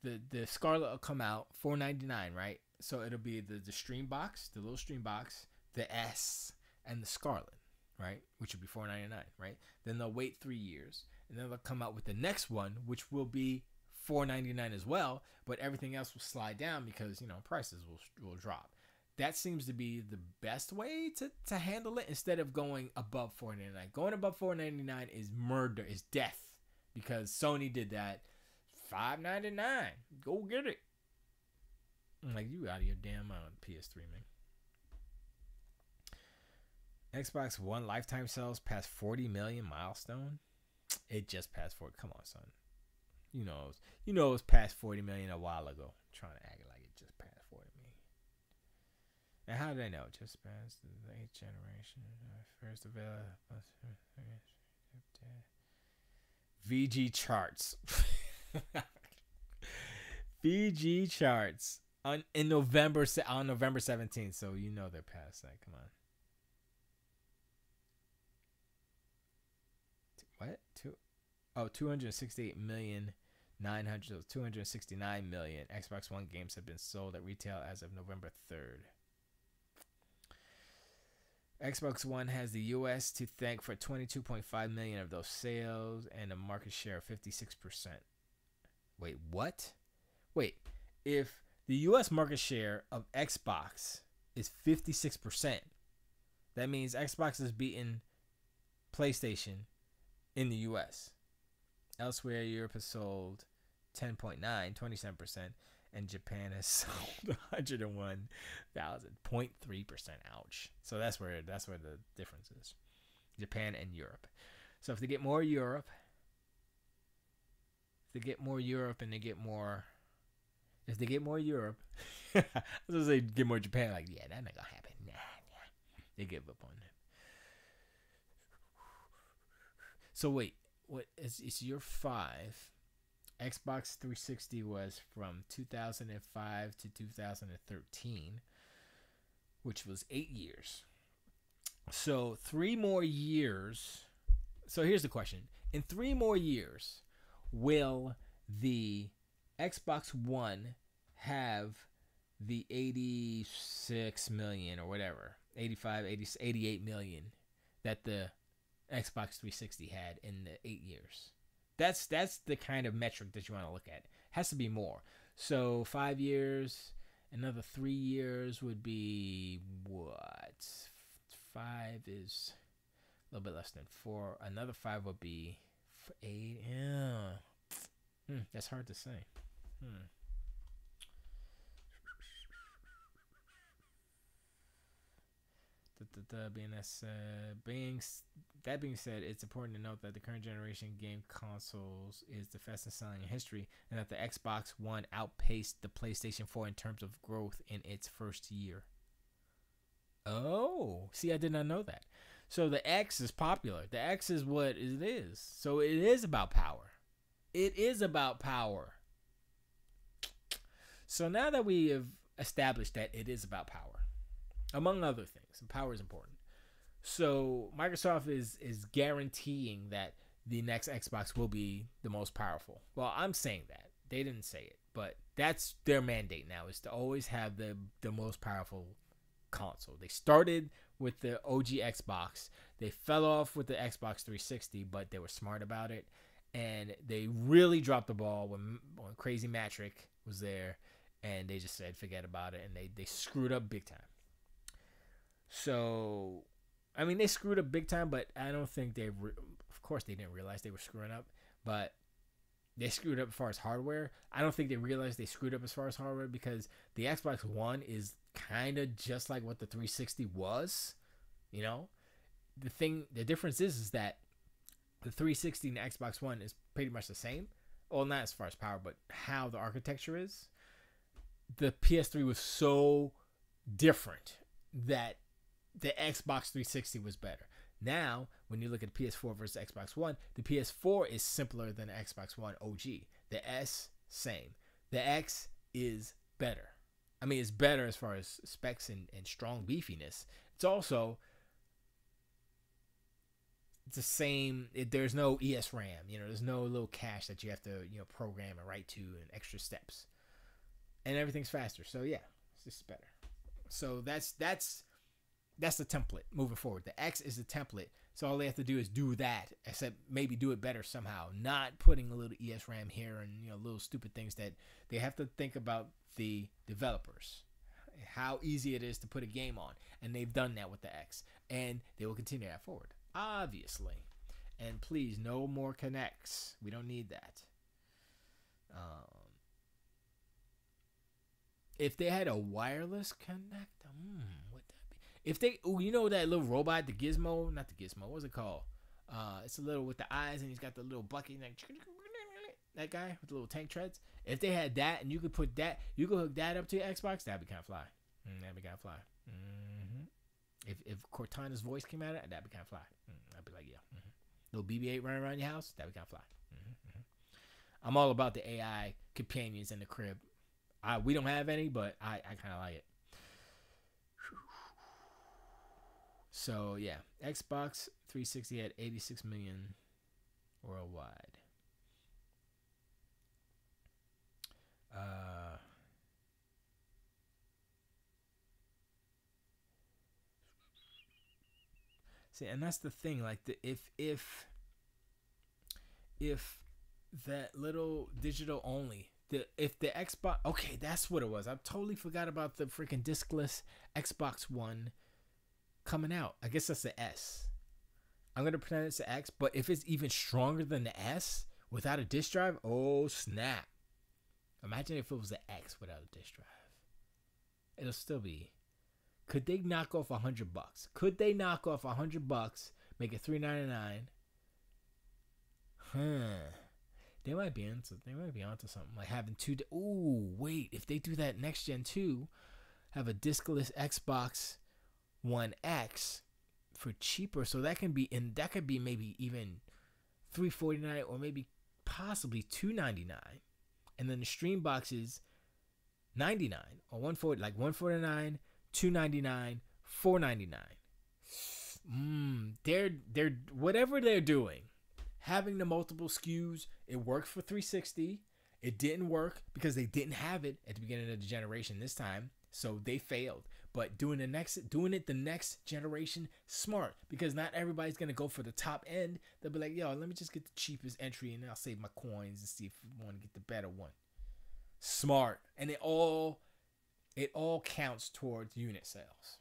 the Scarlet will come out $499, right? So it'll be the stream box, the little stream box, the S, and the Scarlet, right? Which will be $499, right? Then they'll wait 3 years, and then they'll come out with the next one, which will be $499 as well. But everything else will slide down because prices will drop. That seems to be the best way to handle it instead of going above $499. Going above $499 is murder, is death, because Sony did that. $599, go get it. I'm like, you out of your damn mind, PS3, man. Xbox One lifetime sales past 40 million milestone. It just passed 40. Come on, son. You know it was past 40 million a while ago. I'm trying to act like it just passed 40 million. And how did I know? It just passed the 8th generation. First available. VG charts. VG charts on November 17th. So they're past that. Come on. What? 268 million. 269 million Xbox One games have been sold at retail as of November 3rd. Xbox One has the US to thank for 22.5 million of those sales and a market share of 56%. Wait, what? Wait, if the US market share of Xbox is 56%, that means Xbox is beating PlayStation in the US. Elsewhere, Europe has sold 10.9, 27%, and Japan has sold 101,000, 0.3%. Ouch. So that's where the difference is. Japan and Europe. So if they get more Europe, and they get more, if they get more Europe, I was gonna say get more Japan. Like, yeah, that not gonna happen. Nah. They give up on it. So wait, what is year 5? Xbox 360 was from 2005 to 2013, which was 8 years. So 3 more years. So here's the question. In 3 more years, will the Xbox One have the 86 million or whatever, 85, 80, 88 million that the Xbox 360 had in the 8 years? That's the kind of metric that you want to look at. It has to be more. So 5 years, another 3 years would be what? 5 is a little bit less than 4. Another 5 would be 8. Yeah. That's hard to say. That being said, it's important to note that the current generation game consoles is the fastest selling in history, and that the Xbox One outpaced the PlayStation 4 in terms of growth in its first year. Oh, see, I did not know that. So the X is popular. The X is what it is. So it is about power. It is about power. So now that we have established that it is about power, among other things, and power is important. So Microsoft is guaranteeing that the next Xbox will be the most powerful. Well, I'm saying that. They didn't say it, but that's their mandate now, is to always have the most powerful console. They started with the OG Xbox. They fell off with the Xbox 360, but they were smart about it. And they really dropped the ball when Crazy Matrick was there, and they just said forget about it, and they screwed up big time. So, I mean, they screwed up big time, but I don't think of course they didn't realize they were screwing up, but they screwed up as far as hardware. I don't think they realized they screwed up as far as hardware, because the Xbox One is kind of just like what the 360 was. The difference is that the 360 and the Xbox One is pretty much the same. Well, not as far as power, but how the architecture is. The PS3 was so different that the Xbox 360 was better. Now, when you look at PS4 versus Xbox One, the PS4 is simpler than the Xbox One OG. The S, same. The X is better. I mean, it's better as far as specs and strong beefiness. It's also the same. There's no ESRAM. There's no little cache that you have to program and write to and extra steps, and everything's faster. So yeah, it's just better. So that's the template moving forward. The X is the template. So all they have to do is do that, except maybe do it better somehow. Not putting a little ESRAM here and little stupid things that they have to think about the developers. How easy it is to put a game on. And they've done that with the X. And they will continue that forward. Obviously. And please, no more connects. We don't need that. If they had a wireless connect, what that be? If they, that little robot, the Gizmo, not the Gizmo, what's it called? It's a little with the eyes and he's got the little bucket, like, that guy with the little tank treads. If they had that and you could put that, you could hook that up to your Xbox, that'd be kind of fly. That'd be kind of fly. If Cortana's voice came out of it, that'd be kind of fly. I'd be like, yeah. Little BB-8 running around your house, that'd be kind of fly. I'm all about the AI companions in the crib. We don't have any, but I kind of like it. So yeah, Xbox 360 had 86 million worldwide. See, and that's the thing. Like if that little digital only. If the Xbox, okay, that's what it was. I totally forgot about the freaking discless Xbox One coming out. I guess that's the S. I'm gonna pretend it's the X, but if it's even stronger than the S without a disk drive, oh snap! Imagine if it was the X without a disk drive. It'll still be. Could they knock off $100? Could they knock off $100? Make it $399? They might be onto something, like having two. Ooh, wait! If they do that next gen 2, have a diskless Xbox One X for cheaper, so that could be maybe even $349 or maybe possibly $299, and then the stream box is $99 or $140, like $149, $299, $499. They're whatever they're doing. Having the multiple SKUs, it worked for 360. It didn't work because they didn't have it at the beginning of the generation this time, so they failed. But doing it the next generation, smart, because not everybody's gonna go for the top end. They'll be like, yo, let me just get the cheapest entry and I'll save my coins and see if we want to get the better one. Smart, and it all counts towards unit sales.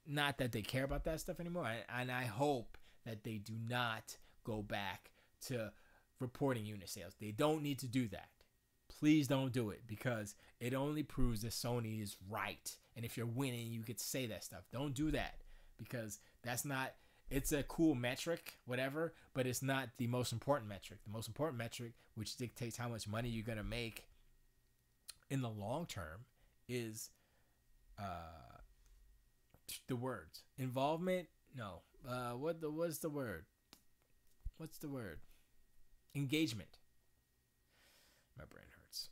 Not that they care about that stuff anymore, and I hope that they do not go back to reporting unit sales. They don't need to do that. Please don't do it, because it only proves that Sony is right. And if you're winning, you get to say that stuff. Don't do that, because that's not, it's a cool metric, whatever, but it's not the most important metric. The most important metric, which dictates how much money you're going to make in the long term, is the words. Involvement? No. What's the word? What's the word? Engagement. My brain hurts.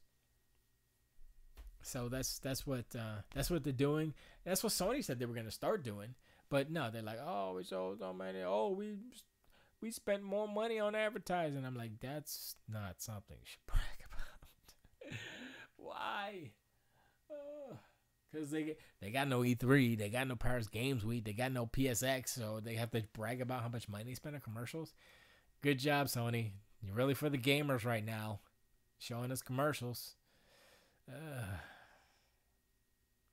So that's what they're doing. That's what Sony said they were gonna start doing. But no, they're like, oh, we sold so many. Oh, we spent more money on advertising. I'm like, that's not something you should brag about. Why? Because they got no E3, they got no Paris Games Week, they got no PSX, so they have to brag about how much money they spend on commercials. Good job, Sony. You're really for the gamers right now, showing us commercials.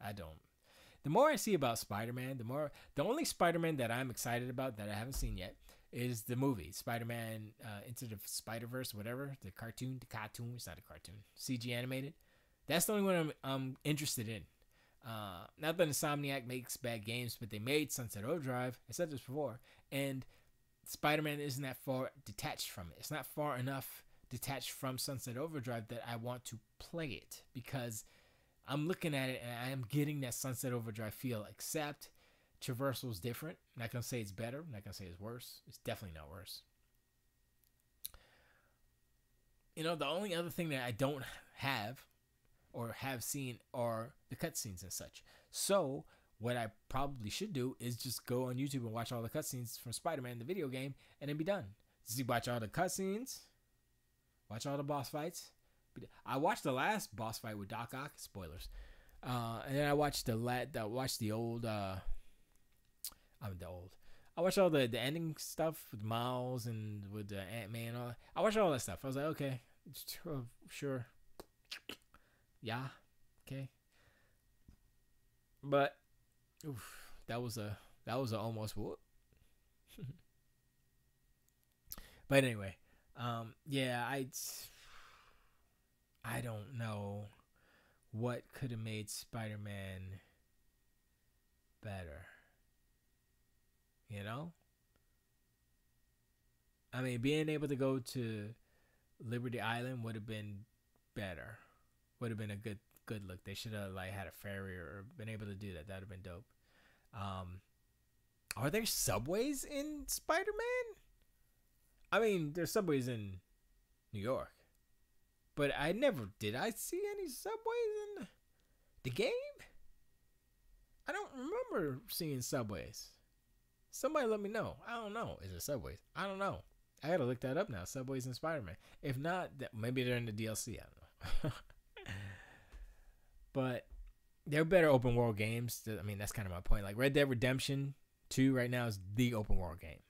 I don't. The more I see about Spider-Man, the only Spider-Man that I'm excited about that I haven't seen yet is the movie Spider-Man Into the Spider-Verse, whatever, the cartoon. It's not a cartoon, CG animated. That's the only one I'm interested in. Not that Insomniac makes bad games, but they made Sunset Overdrive. I said this before, and Spider-Man isn't that far detached from it. It's not far enough detached from Sunset Overdrive that I want to play it, because I'm looking at it and I am getting that Sunset Overdrive feel, except traversal is different. I'm not going to say it's better. I'm not going to say it's worse. It's definitely not worse. the only other thing that I don't have or have seen are the cutscenes and such. So what I probably should do is just go on YouTube and watch all the cutscenes from Spider-Man, the video game, and then be done. See, watch all the cutscenes, watch all the boss fights. I watched the last boss fight with Doc Ock. Spoilers. And then I watched the old. I'm the old. I watched all the ending stuff with Miles and with the Ant-Man. I watched all that stuff. I was like, okay, sure, yeah, okay. But that was a almost whoop. But anyway, yeah, I don't know what could have made Spider-Man better. I mean, being able to go to Liberty Island would have been better. Would have been a good look. They should have had a ferry or been able to do that. That'd have been dope. Are there subways in Spider-Man? I mean, there's subways in New York, but I see any subways in the game? I don't remember seeing subways. Somebody let me know. I don't know. Is it subways? I don't know. I gotta look that up now. Subways in Spider-Man. If not, maybe they're in the DLC. I don't know. But they're better open world games. I mean, that's kind of my point. Like Red Dead Redemption 2 right now is the open world game.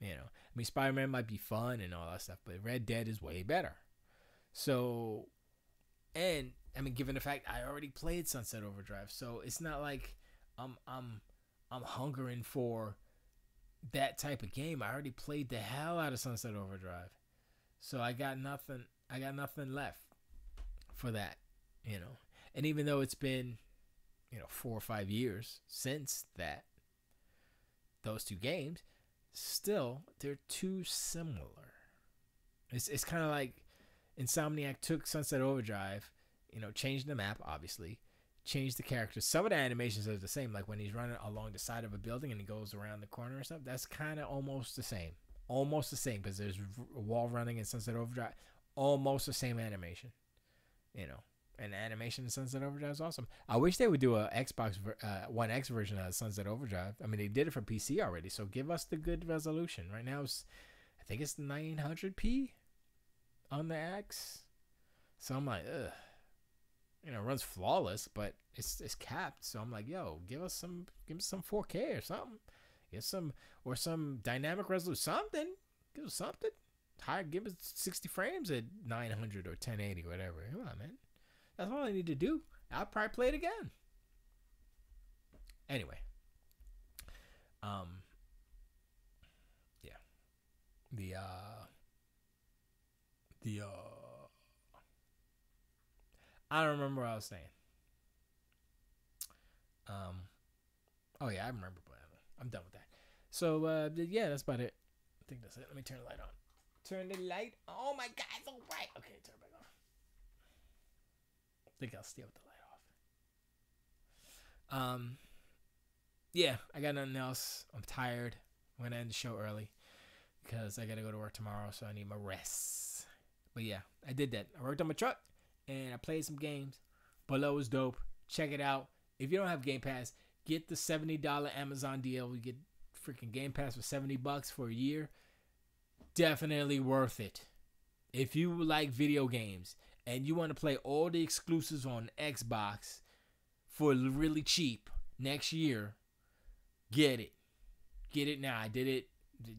I mean, Spider-Man might be fun and all that stuff, but Red Dead is way better. So, and I mean, given the fact I already played Sunset Overdrive, so it's not like I'm hungering for that type of game. I already played the hell out of Sunset Overdrive, so I got nothing left for that. And even though it's been 4 or 5 years since those two games, still they're too similar. It's kind of like Insomniac took Sunset Overdrive, changed the map, obviously, changed the characters. Some of the animations are the same, like when he's running along the side of a building and he goes around the corner and stuff. That's kind of almost the same, because there's wall running in Sunset Overdrive, almost the same animation, And the animation in Sunset Overdrive is awesome. I wish they would do a Xbox One X version of Sunset Overdrive. I mean, they did it for PC already, so give us the good resolution. Right now, I think it's 900p on the X. So I'm like, ugh. It runs flawless, but it's capped. So I'm like, yo, give us some 4K or something. Some dynamic resolution, something. Give us something. Give us 60 frames at 900 or 1080, whatever. Come on, man. That's all I need to do. I'll probably play it again. Anyway. Yeah. I don't remember what I was saying. Oh yeah, I remember, but I'm done with that. So, yeah, that's about it. I think that's it. Let me turn the light on. Turn the light. Oh my God, it's so bright. Okay, turn it back on. I think I'll stay with the light off. Yeah, I got nothing else. I'm tired. I'm gonna end the show early because I gotta go to work tomorrow, so I need my rest. But yeah, I did that. I worked on my truck and I played some games. Below is dope. Check it out. If you don't have Game Pass, get the $70 Amazon deal. We get freaking Game Pass for $70 for a year. Definitely worth it. If you like video games and you want to play all the exclusives on Xbox for really cheap next year, get it. Get it now. I did it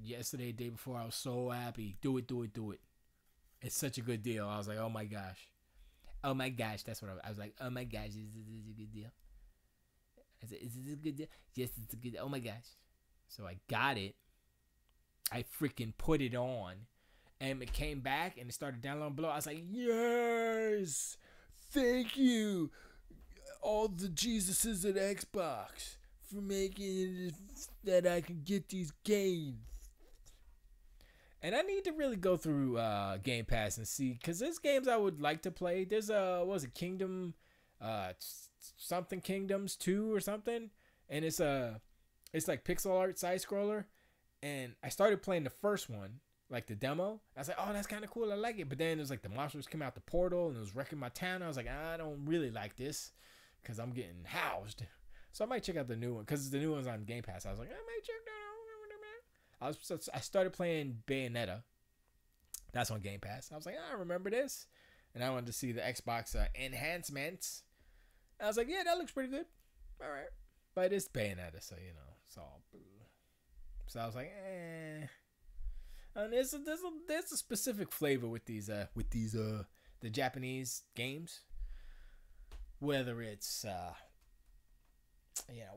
yesterday, day before. I was so happy. Do it. It's such a good deal. I was like, oh my gosh. Oh my gosh. That's what I was like. Oh my gosh. Is this a good deal? I said, is this a good deal? Yes, it's a good deal. Oh my gosh. So I got it. I freaking put it on. And it came back and it started downloading below. I was like, yes. Thank you. All the Jesuses at Xbox for making it that I can get these games. And I need to really go through Game Pass and see, because there's games I would like to play. There's what was it, Kingdom, something Kingdoms 2 or something, and it's like pixel art side scroller. And I started playing the first one, like the demo. I was like, oh, that's kind of cool. I like it. But then there's like the monsters came out the portal and it was wrecking my town. I was like, I don't really like this because I'm getting housed. So I might check out the new one because the new one's on Game Pass. I was like, I might check that out. I started playing Bayonetta. That's on Game Pass. I was like, I remember this. And I wanted to see the Xbox enhancements. I was like, yeah, that looks pretty good. All right. But it's Bayonetta, so, it's all blue. So I was like, eh. And there's a specific flavor with these the Japanese games. Whether it's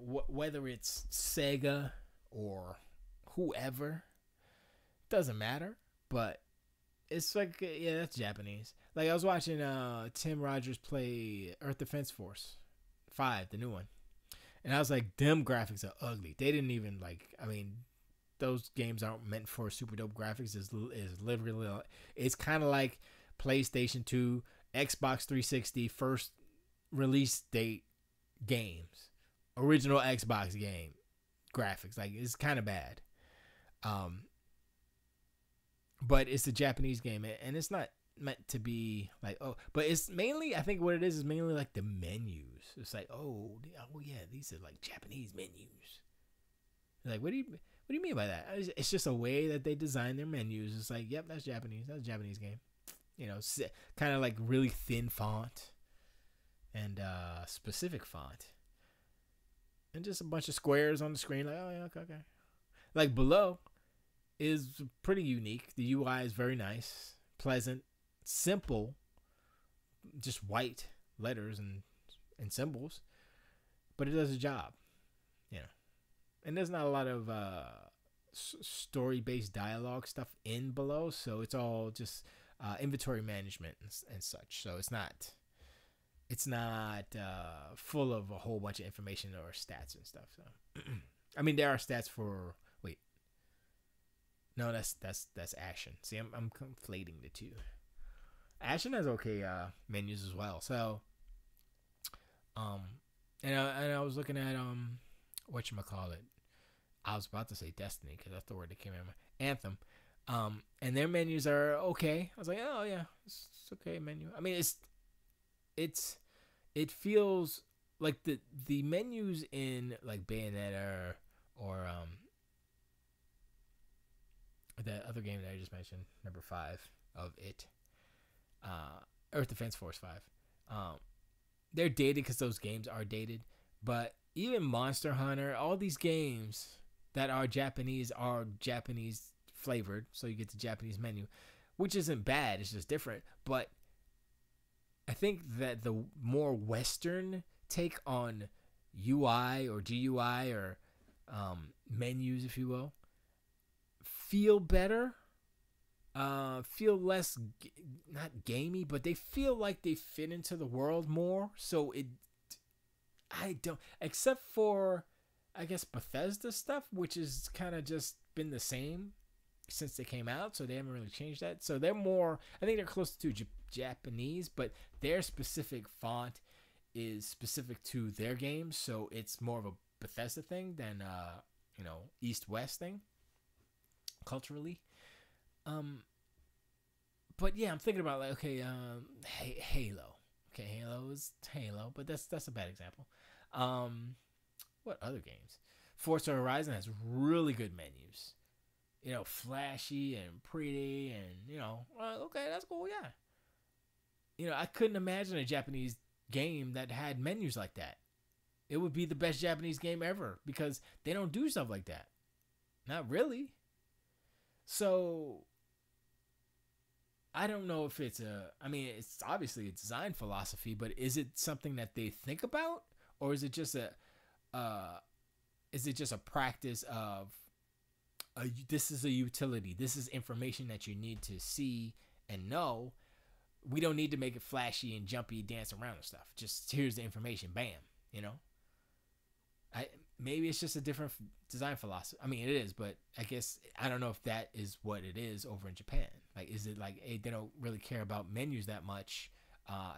whether it's Sega or whoever, doesn't matter. But it's like, yeah, that's Japanese. Like I was watching Tim Rogers play Earth Defense Force 5, the new one, and I was like, them graphics are ugly. They didn't even those games aren't meant for super dope graphics. Is literally, it's kind of like PlayStation 2, Xbox 360 first release date games, original Xbox game graphics. Like it's kind of bad. But it's a Japanese game, and it's not meant to be like, oh, but it's mainly, I think what it is mainly like the menus. It's like, oh yeah, these are like Japanese menus. Like, what do you mean by that? It's just a way that they design their menus. It's like, yep, that's Japanese. That's a Japanese game. Kind of like really thin font and specific font. And just a bunch of squares on the screen. Like, oh, yeah, okay. Like, below is pretty unique. The UI is very nice, pleasant, simple, just white letters and symbols. But it does a job, And there's not a lot of story-based dialogue stuff in below, so it's all just inventory management and such. So it's not full of a whole bunch of information or stats and stuff. So I mean, there are stats for no, that's Ashen. See, I'm conflating the two. Ashen has okay menus as well. So and I was looking at whatchamacallit. I was about to say Destiny because that's the word that came in. Anthem. And their menus are okay. I was like, oh yeah, it's okay menu. I mean, it feels like the menus in like Bayonetta or that other game that I just mentioned, number 5 of it, Earth Defense Force 5. They're dated because those games are dated, but even Monster Hunter, all these games that are Japanese flavored, so you get the Japanese menu, which isn't bad, it's just different. But I think that the more Western take on UI or GUI or menus, if you will, feel better, feel less, not gamey, but they feel like they fit into the world more. So I don't, except for, I guess, Bethesda stuff, which has kind of just been the same since they came out, so they haven't really changed that. So they're more, I think they're close to Japanese, but their specific font is specific to their games, so it's more of a Bethesda thing than East-West thing culturally. But yeah, I'm thinking about like, okay, Halo. Okay, Halo is Halo, but that's a bad example. What other games? Forza Horizon has really good menus. Flashy and pretty, and okay, that's cool, yeah. I couldn't imagine a Japanese game that had menus like that. It would be the best Japanese game ever because they don't do stuff like that. Not really. So I don't know if it's it's obviously a design philosophy, but is it something that they think about, or is it just a practice of this is a utility, this is information that you need to see and know. We don't need to make it flashy and jumpy, dance around and stuff. Just here's the information, bam. Maybe it's just a different design philosophy. I mean, it is, but I guess I don't know if that is what it is over in Japan. Like, is it like, hey, they don't really care about menus that much,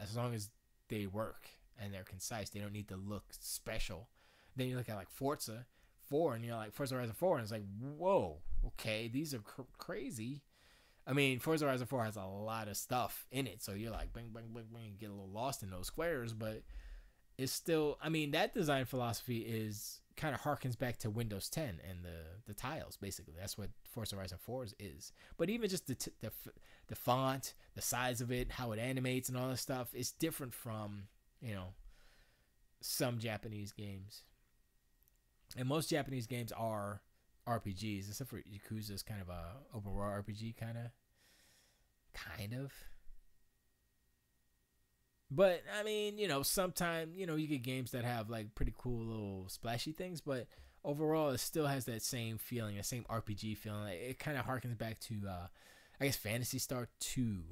as long as they work and they're concise. They don't need to look special. Then you look at like Forza 4, and you're like Forza Horizon 4, and it's like, whoa, okay, these are crazy. I mean, Forza Horizon 4 has a lot of stuff in it, so you're like, bang, bang, bang, bang, get a little lost in those squares, but it's still, I mean, that design philosophy is kind of harkens back to Windows 10 and the tiles, basically. That's what Forza Horizon 4 is. But even just the font, the size of it, how it animates and all that stuff, is different from, some Japanese games. And most Japanese games are RPGs, except for Yakuza's kind of a open world RPG, kind of. But I mean, sometimes you get games that have like pretty cool little splashy things, but overall, it still has that same feeling, the same RPG feeling. It kind of harkens back to, I guess, Phantasy Star 2.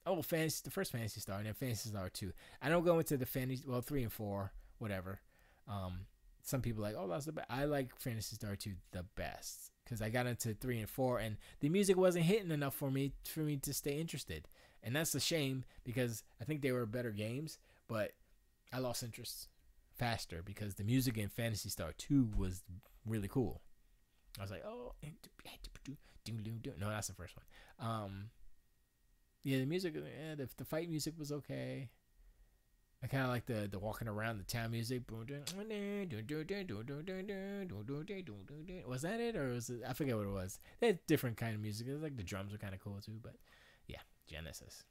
Oh, the first Phantasy Star, and then Phantasy Star 2. I don't go into the 3 and 4, whatever. Some people are like, oh, that's the best. I like Phantasy Star 2 the best because I got into 3 and 4, and the music wasn't hitting enough for me to stay interested. And that's a shame because I think they were better games, but I lost interest faster because the music in Phantasy Star 2 was really cool. I was like, oh, no, that's the first one. Yeah, the music, the fight music was okay. I kind of like the walking around the town music. Was that it, or was it? I forget what it was. They had different kind of music. It was like the drums were kind of cool too, but yeah, Genesis.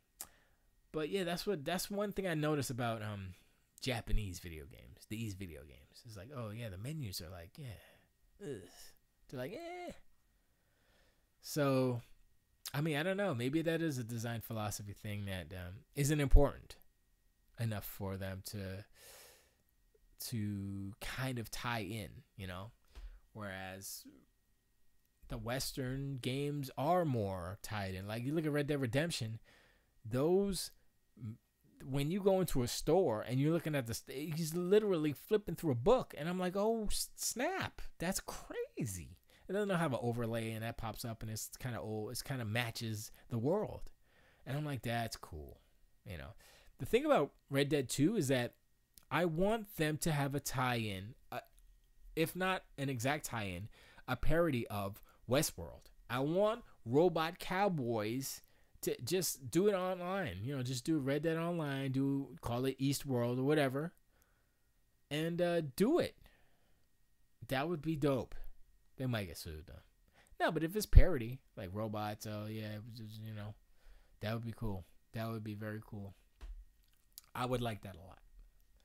But yeah, that's one thing I noticed about Japanese video games. These video games, it's like, oh yeah, the menus are like, yeah, ugh. They're like, eh. So, I mean, I don't know. Maybe that is a design philosophy thing that isn't important enough for them to kind of tie in, whereas the Western games are more tied in. Like you look at Red Dead Redemption, those, when you go into a store and you're looking at he's literally flipping through a book, and I'm like, oh snap, that's crazy. It doesn't have an overlay, and that pops up, and it's kind of old. It kind of matches the world, and I'm like, that's cool, The thing about Red Dead 2 is that I want them to have a tie-in, if not an exact tie-in, a parody of Westworld. I want robot cowboys to just do it online. Just do Red Dead Online, call it Eastworld or whatever, and do it. That would be dope. They might get sued though. No, but if it's parody, like robots, oh yeah, that would be cool. That would be very cool. I would like that a lot,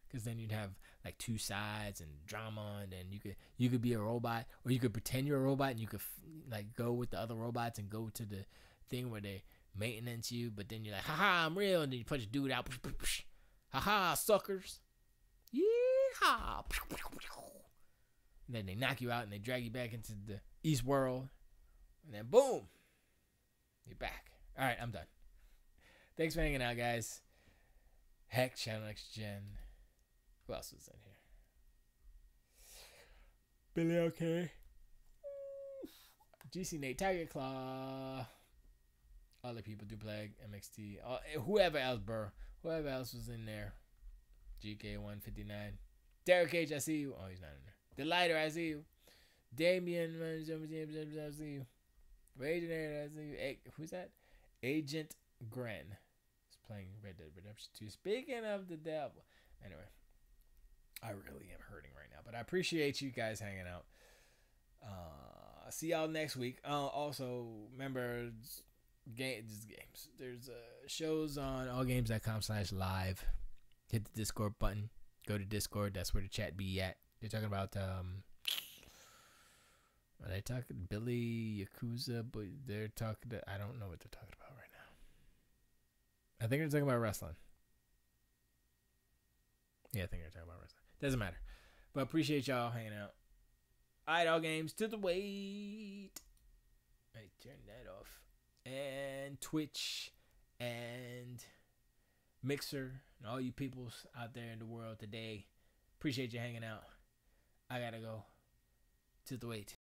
because then you'd have like two sides and drama, and then you could be a robot, or you could pretend you're a robot, and you could like go with the other robots and go to the thing where they maintenance you, but then you're like, haha, I'm real, and then you punch a dude out, haha, suckers, yeehaw, and then they knock you out and they drag you back into the East world, and then boom, you're back. All right, I'm done. Thanks for hanging out, guys. Heck, Channel Next Gen. Who else was in here? Billy OK. GC Nate, Tiger Claw. Other people, Duplag, MXT. Whoever else was in there. GK159. Derek H, I see you. Oh, he's not in there. The Lighter, I see you. Damien, I see you. Agent, I see you. Hey, who's that? Agent Gren is playing Red Dead Redemption 2. Speaking of the devil. Anyway, I really am hurting right now, but I appreciate you guys hanging out. See y'all next week. Also, remember, games. There's shows on allgames.com/live. Hit the Discord button. Go to Discord. That's where the chat be at. They're talking about are they talking Billy Yakuza? But they're talking. I don't know what they're talking about right now. I think they're talking about wrestling. Yeah, I think they're talking about wrestling. Doesn't matter. But appreciate y'all hanging out. Alright, all games to the wait. I turn that off. And Twitch and Mixer and all you peoples out there in the world today. Appreciate you hanging out. I gotta go. To the wait.